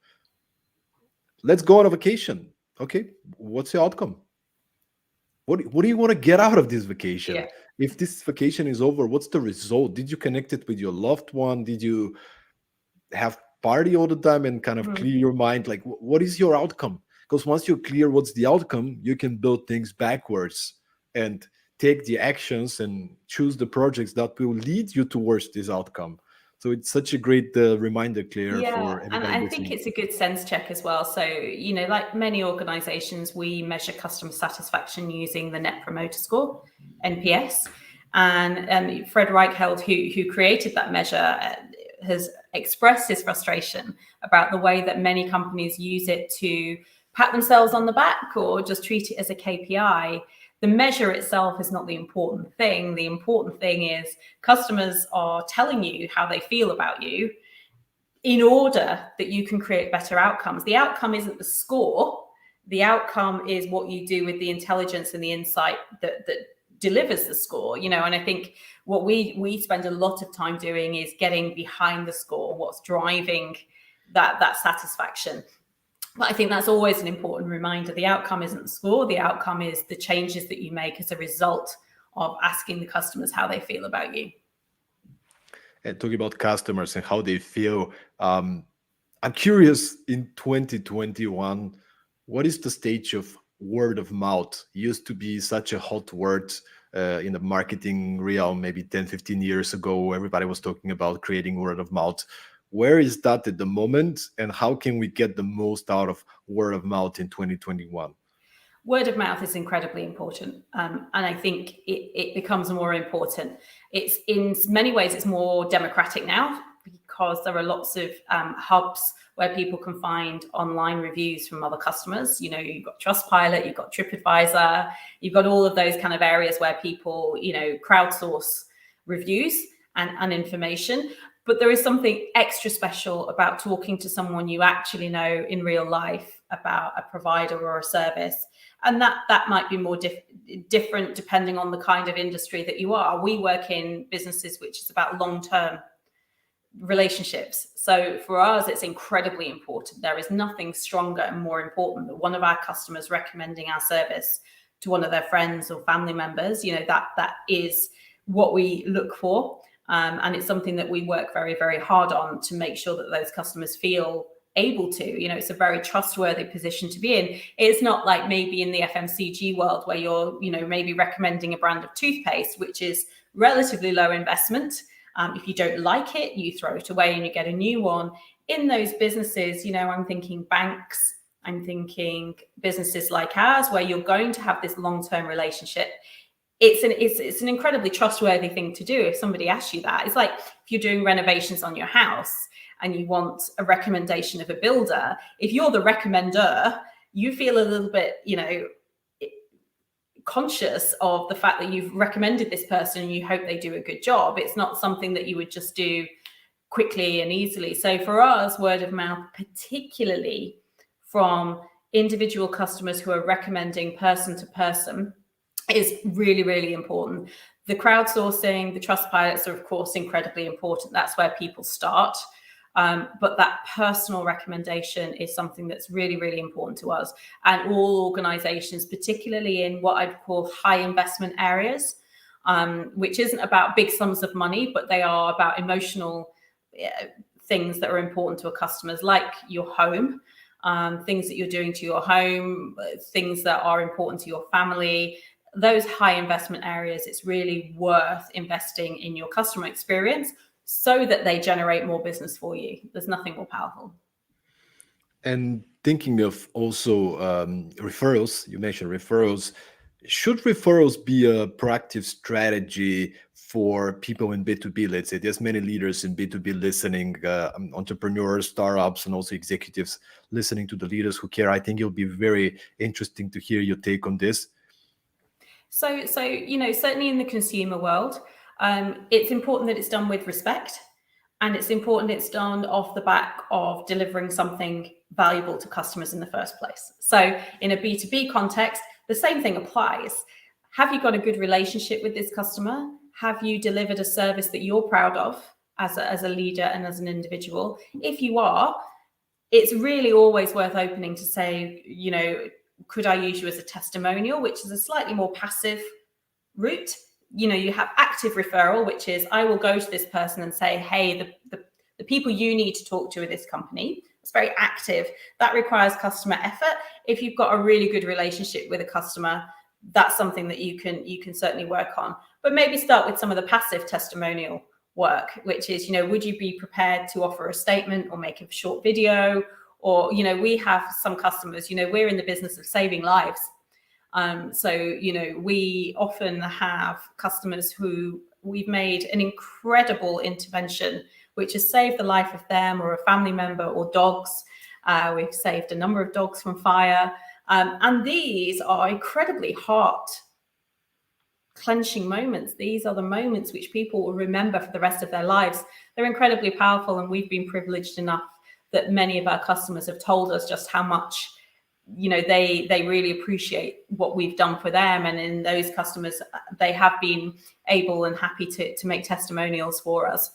Let's go on a vacation. Okay, what's the outcome? What do you want to get out of this vacation? Yeah. If this vacation is over, what's the result? Did you connect it with your loved one? Did you have party all the time and kind of clear your mind? Like, what is your outcome? Because once you're clear what's the outcome, you can build things backwards and take the actions and choose the projects that will lead you towards this outcome. So it's such a great reminder, Claire, for everybody. And I think it's a good sense check as well. So, like many organizations, we measure customer satisfaction using the Net Promoter Score, NPS. And Fred Reichheld, who created that measure, has expressed his frustration about the way that many companies use it to pat themselves on the back or just treat it as a KPI. The measure itself is not the important thing. The important thing is customers are telling you how they feel about you in order that you can create better outcomes. The outcome isn't the score. The outcome is what you do with the intelligence and the insight that delivers the score. And I think what we spend a lot of time doing is getting behind the score, what's driving that satisfaction. But I think that's always an important reminder. The outcome isn't the score. The outcome is the changes that you make as a result of asking the customers how they feel about you. And talking about customers and how they feel, I'm curious, in 2021, what is the stage of word of mouth? It used to be such a hot word in the marketing realm maybe 10, 15 years ago. Everybody was talking about creating word of mouth. Where is that at the moment, and how can we get the most out of word of mouth in 2021? Word of mouth is incredibly important, and I think it becomes more important. It's in many ways it's more democratic now because there are lots of hubs where people can find online reviews from other customers. You've got Trustpilot, you've got TripAdvisor, you've got all of those kind of areas where people crowdsource reviews and information. But there is something extra special about talking to someone you actually know in real life about a provider or a service. And that might be more different depending on the kind of industry that you are. We work in businesses which is about long-term relationships. So for us, it's incredibly important. There is nothing stronger and more important than one of our customers recommending our service to one of their friends or family members. That is what we look for. And it's something that we work very, very hard on to make sure that those customers feel able to. It's a very trustworthy position to be in. It's not like maybe in the FMCG world where you're, maybe recommending a brand of toothpaste, which is relatively low investment. If you don't like it, you throw it away and you get a new one. In those businesses, I'm thinking banks, I'm thinking businesses like ours, where you're going to have this long-term relationship. It's an incredibly trustworthy thing to do. If somebody asks you that, it's like if you're doing renovations on your house and you want a recommendation of a builder, if you're the recommender, you feel a little bit, conscious of the fact that you've recommended this person and you hope they do a good job. It's not something that you would just do quickly and easily. So for us, word of mouth, particularly from individual customers who are recommending person to person, is really, really important. The crowdsourcing, the trust pilots are, of course, incredibly important. That's where people start. But that personal recommendation is something that's really, really important to us. And all organizations, particularly in what I'd call high investment areas, which isn't about big sums of money, but they are about emotional things that are important to our customers, like your home, things that you're doing to your home, things that are important to your family. Those high investment areas, it's really worth investing in your customer experience so that they generate more business for you. There's nothing more powerful. And thinking of also referrals, you mentioned referrals. Should referrals be a proactive strategy for people in B2B? Let's say there's many leaders in B2B listening, entrepreneurs, startups, and also executives listening to the leaders who care. I think it'll be very interesting to hear your take on this. So certainly in the consumer world, it's important that it's done with respect, and it's important it's done off the back of delivering something valuable to customers in the first place. So in a B2B context, the same thing applies. Have you got a good relationship with this customer? Have you delivered a service that you're proud of as a leader and as an individual? If you are, it's really always worth opening to say, could I use you as a testimonial, which is a slightly more passive route. You have active referral, which is I will go to this person and say, hey, the people you need to talk to at this company. It's very active. That requires customer effort. If you've got a really good relationship with a customer, that's something that you can certainly work on. But maybe start with some of the passive testimonial work, which is, would you be prepared to offer a statement or make a short video? Or, we have some customers, we're in the business of saving lives. So we often have customers who we've made an incredible intervention, which has saved the life of them or a family member or dogs. We've saved a number of dogs from fire. And these are incredibly heart-clenching moments. These are the moments which people will remember for the rest of their lives. They're incredibly powerful, and we've been privileged enough that many of our customers have told us just how much they really appreciate what we've done for them. And in those customers, they have been able and happy to make testimonials for us.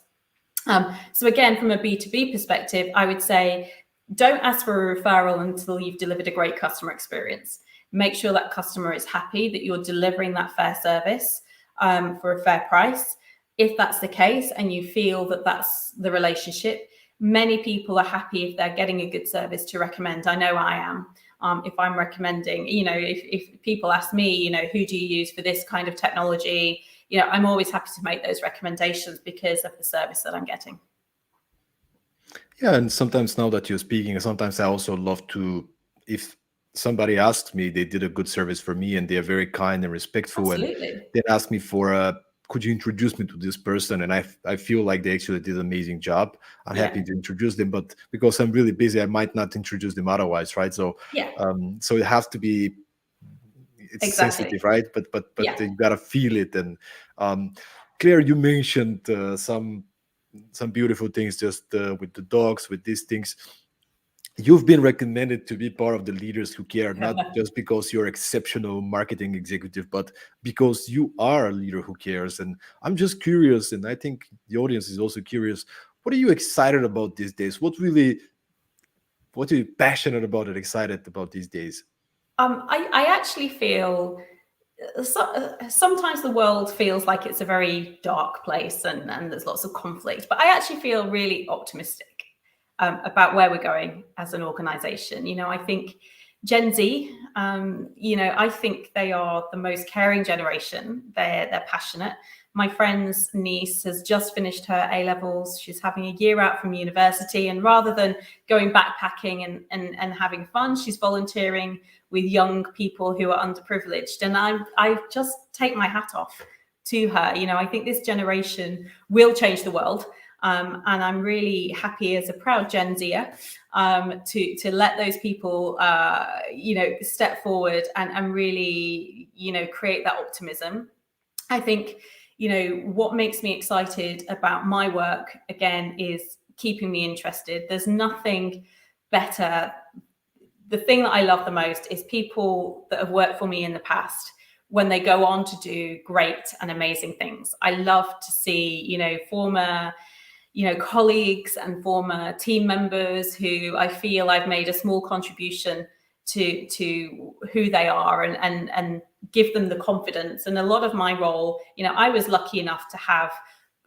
So again, from a B2B perspective, I would say don't ask for a referral until you've delivered a great customer experience. Make sure that customer is happy, that you're delivering that fair service for a fair price. If that's the case and you feel that that's the relationship, many people are happy if they're getting a good service to recommend. I know I am. If I'm recommending, if people ask me, who do you use for this kind of technology? I'm always happy to make those recommendations because of the service that I'm getting. Yeah, and sometimes now that you're speaking, sometimes I also love to, if somebody asks me, they did a good service for me and they're very kind and respectful. Absolutely. And they ask me for could you introduce me to this person? And I feel like they actually did an amazing job. I'm happy to introduce them, but because I'm really busy, I might not introduce them otherwise, right? So so it has to be, it's sensitive, right? But you gotta feel it. And Claire, you mentioned some beautiful things just with the dogs, with these things. You've been recommended to be part of the Leaders Who Care, not just because you're exceptional marketing executive, but because you are a leader who cares. And I'm just curious, and I think the audience is also curious, what are you excited about these days? What are you passionate about and excited about these days? I actually feel sometimes the world feels like it's a very dark place and there's lots of conflict, but I actually feel really optimistic. about where we're going as an organization. I think Gen Z, I think they are the most caring generation. They're passionate. My friend's niece has just finished her A-levels. She's having a year out from university, and rather than going backpacking and having fun, she's volunteering with young people who are underprivileged. And I just take my hat off to her. I think this generation will change the world. And I'm really happy as a proud Gen Zer to let those people, step forward and really, create that optimism. I think, what makes me excited about my work, again, is keeping me interested. There's nothing better. The thing that I love the most is people that have worked for me in the past, when they go on to do great and amazing things. I love to see, former colleagues and former team members who I feel I've made a small contribution to who they are, and give them the confidence. And a lot of my role, I was lucky enough to have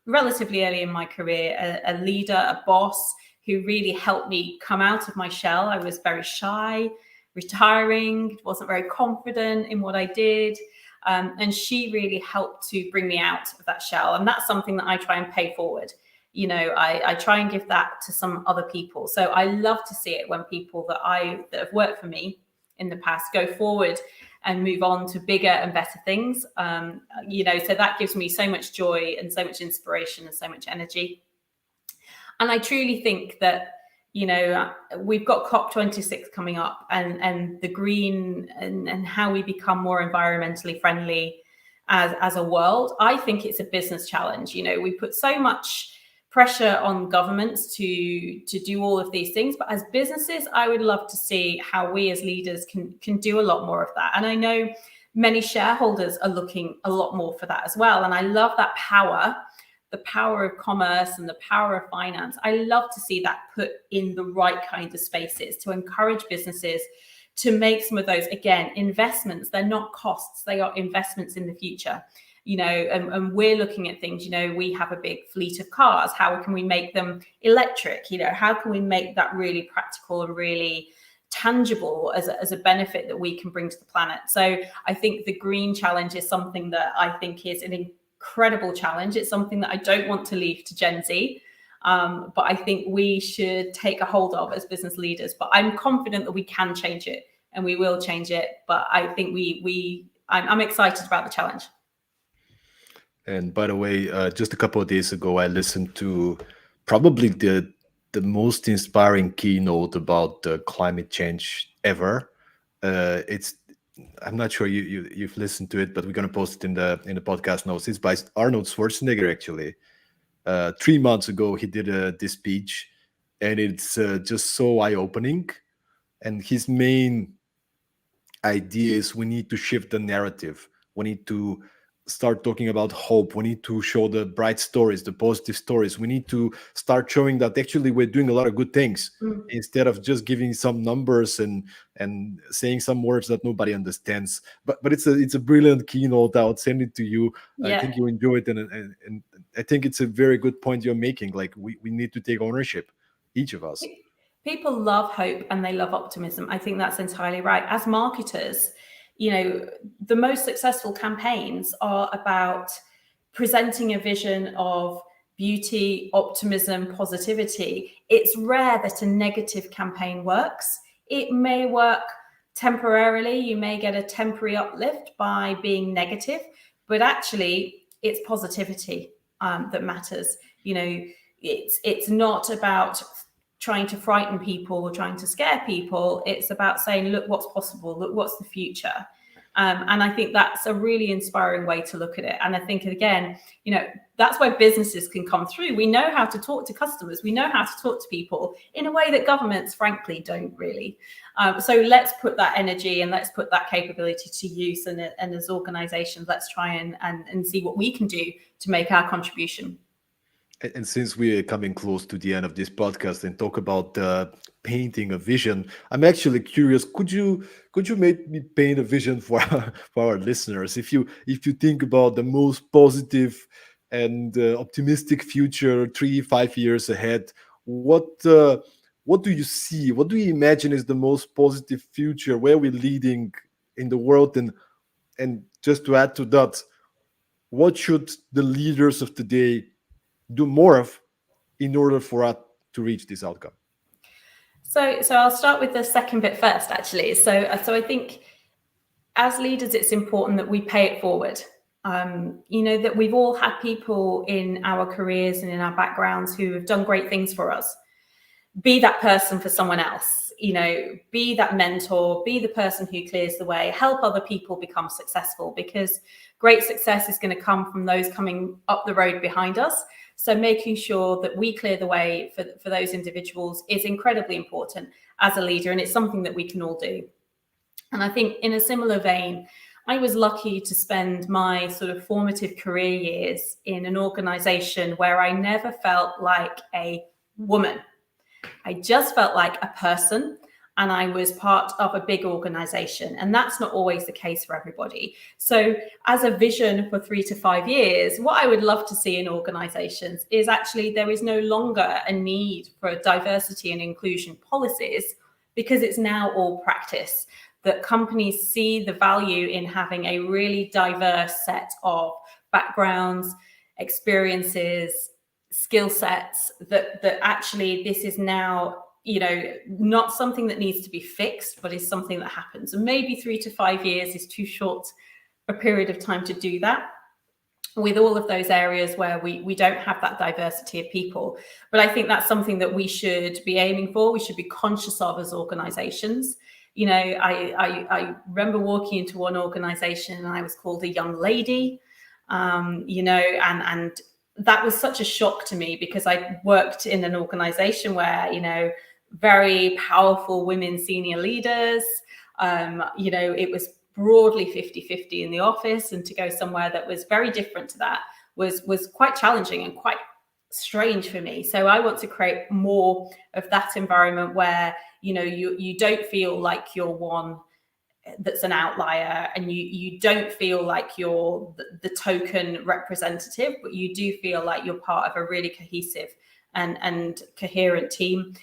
relatively early in my career a leader, a boss who really helped me come out of my shell. I was very shy, retiring, wasn't very confident in what I did. And she really helped to bring me out of that shell. And that's something that I try and pay forward. I try and give that to some other people. So I love to see it when people that have worked for me in the past go forward and move on to bigger and better things. So that gives me so much joy and so much inspiration and so much energy. And I truly think that, we've got COP26 coming up, and the green and how we become more environmentally friendly as a world. I think it's a business challenge. We put so much pressure on governments to do all of these things, but as businesses, I would love to see how we as leaders can do a lot more of that. And I know many shareholders are looking a lot more for that as well. And I love that power, the power of commerce and the power of finance. I love to see that put in the right kind of spaces to encourage businesses to make some of those, again, investments. They're not costs, they are investments in the future. And we're looking at things, we have a big fleet of cars. How can we make them electric? How can we make that really practical and really tangible as a benefit that we can bring to the planet? So I think the green challenge is something that I think is an incredible challenge. It's something that I don't want to leave to Gen Z, but I think we should take a hold of as business leaders. But I'm confident that we can change it, and we will change it. But I think I'm excited about the challenge. And by the way, just a couple of days ago, I listened to probably the most inspiring keynote about climate change ever. I'm not sure you've listened to it, but we're gonna post it in the podcast notes. It's by Arnold Schwarzenegger, actually. 3 months ago, he did this speech, and it's just so eye-opening. And his main idea is we need to shift the narrative. We need to start talking about hope. We need to show the bright stories, the positive stories. We need to start showing that actually we're doing a lot of good things, instead of just giving some numbers and saying some words that nobody understands. But it's a brilliant keynote. I would send it to you. Yeah. I think you enjoy it, and I think it's a very good point you're making. Like we need to take ownership, each of us. People love hope and they love optimism. I think that's entirely right. As marketers, the most successful campaigns are about presenting a vision of beauty, optimism, positivity. It's rare that a negative campaign works. It may work temporarily. You may get a temporary uplift by being negative, but actually it's positivity that matters. It's not about trying to frighten people or trying to scare people. It's about saying, look what's possible, look what's the future. And I think that's a really inspiring way to look at it. And I think, again, that's where businesses can come through. We know how to talk to customers. We know how to talk to people in a way that governments, frankly, don't really. So let's put that energy and let's put that capability to use. And as organizations, let's try and see what we can do to make our contribution. And since we're coming close to the end of this podcast and talk about painting a vision, I'm actually curious. Could you make me paint a vision for our listeners? If you think about the most positive and optimistic future, 3-5 years ahead, what what do you see? What do you imagine is the most positive future? Where we're leading in the world? And just to add to that, what should the leaders of today do more of in order for us to reach this outcome? So I'll start with the second bit first, actually. So I think as leaders, it's important that we pay it forward. That we've all had people in our careers and in our backgrounds who have done great things for us. Be that person for someone else, be that mentor, be the person who clears the way, help other people become successful, because great success is going to come from those coming up the road behind us. So making sure that we clear the way for those individuals is incredibly important as a leader, and it's something that we can all do. And I think in a similar vein, I was lucky to spend my sort of formative career years in an organization where I never felt like a woman. I just felt like a person, and I was part of a big organization. And that's not always the case for everybody. So as a vision for 3 to 5 years, what I would love to see in organizations is actually there is no longer a need for diversity and inclusion policies, because it's now all practice. That companies see the value in having a really diverse set of backgrounds, experiences, skill sets, that actually this is now, not something that needs to be fixed, but is something that happens. And maybe 3 to 5 years is too short a period of time to do that with all of those areas where we don't have that diversity of people. But I think that's something that we should be aiming for. We should be conscious of as organizations. I remember walking into one organization and I was called a young lady, and that was such a shock to me, because I worked in an organization where, very powerful women senior leaders, it was broadly 50-50 in the office, and to go somewhere that was very different to that was quite challenging and quite strange for me. So I want to create more of that environment where you don't feel like you're one that's an outlier, and you don't feel like you're the token representative, but you do feel like you're part of a really cohesive and coherent team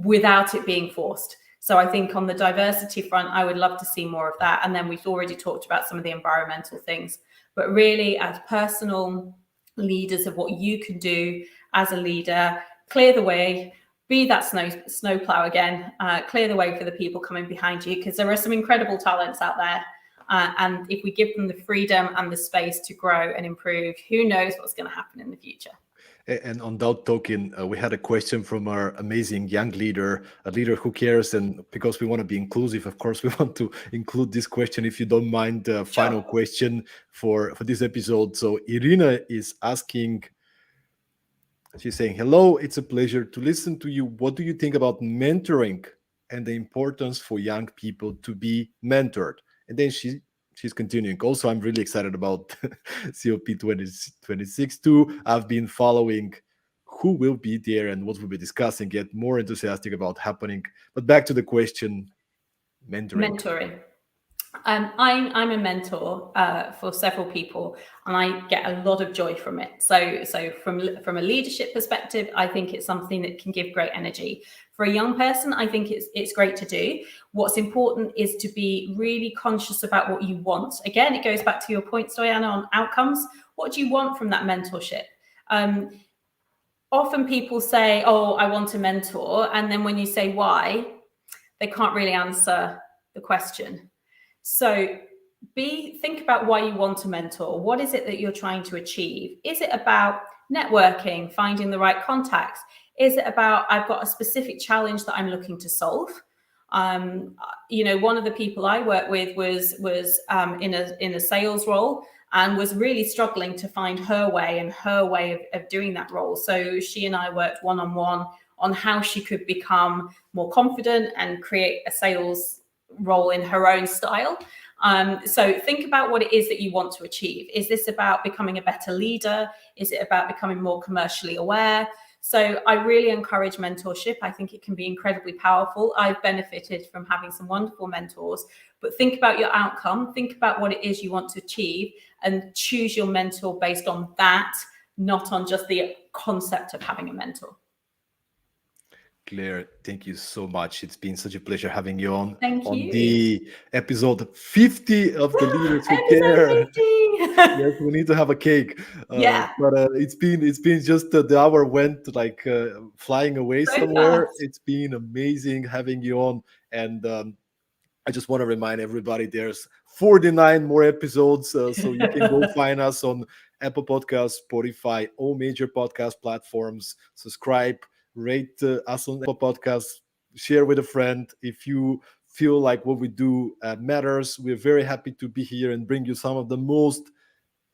without it being forced. So I think on the diversity front, I would love to see more of that. And then we've already talked about some of the environmental things, but really as personal leaders of what you can do as a leader, clear the way, be that snowplow again, clear the way for the people coming behind you, because there are some incredible talents out there. And if we give them the freedom and the space to grow and improve, who knows what's going to happen in the future. And on that token, we had a question from our amazing young leader, a leader who cares. And because we want to be inclusive, of course, we want to include this question, if you don't mind, the final question for this episode. So Irina is asking, she's saying, hello, it's a pleasure to listen to you. What do you think about mentoring and the importance for young people to be mentored? And then she's continuing. Also, I'm really excited about COP 2026 too. I've been following who will be there and what we'll be discussing, get more enthusiastic about happening. But back to the question, mentoring. I'm a mentor for several people, and I get a lot of joy from it. So from a leadership perspective, I think it's something that can give great energy. For a young person, I think it's great to do. What's important is to be really conscious about what you want. Again, it goes back to your point, Stoyan, on outcomes. What do you want from that mentorship? Often people say, oh, I want a mentor. And then when you say why, they can't really answer the question. So think about why you want a mentor. What is it that you're trying to achieve? Is it about networking, finding the right contacts? Is it about, I've got a specific challenge that I'm looking to solve? One of the people I work with was in a sales role and was really struggling to find her way of doing that role. So she and I worked one-on-one on how she could become more confident and create a sales role in her own style. So think about what it is that you want to achieve. Is this about becoming a better leader? Is it about becoming more commercially aware? So I really encourage mentorship. I think it can be incredibly powerful. I've benefited from having some wonderful mentors, but think about your outcome. Think about what it is you want to achieve and choose your mentor based on that, not on just the concept of having a mentor. Claire, thank you so much. It's been such a pleasure having you on Thank you. the episode 50 of the Leaders Who Episode Care. 50. Yes, we need to have a cake. Yeah, But it's been just the hour went like flying away so somewhere. fast. It's been amazing having you on, and I just want to remind everybody there's 49 more episodes, so you can go find us on Apple Podcasts, Spotify, all major podcast platforms. Subscribe, rate us on Apple Podcasts, share with a friend if you feel like what we do matters. We're very happy to be here and bring you some of the most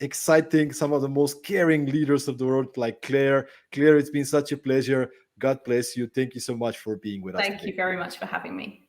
exciting, some of the most caring leaders of the world, like Claire. Claire, it's been such a pleasure. God bless you. Thank you so much for being with us Thank today. you very much for having me.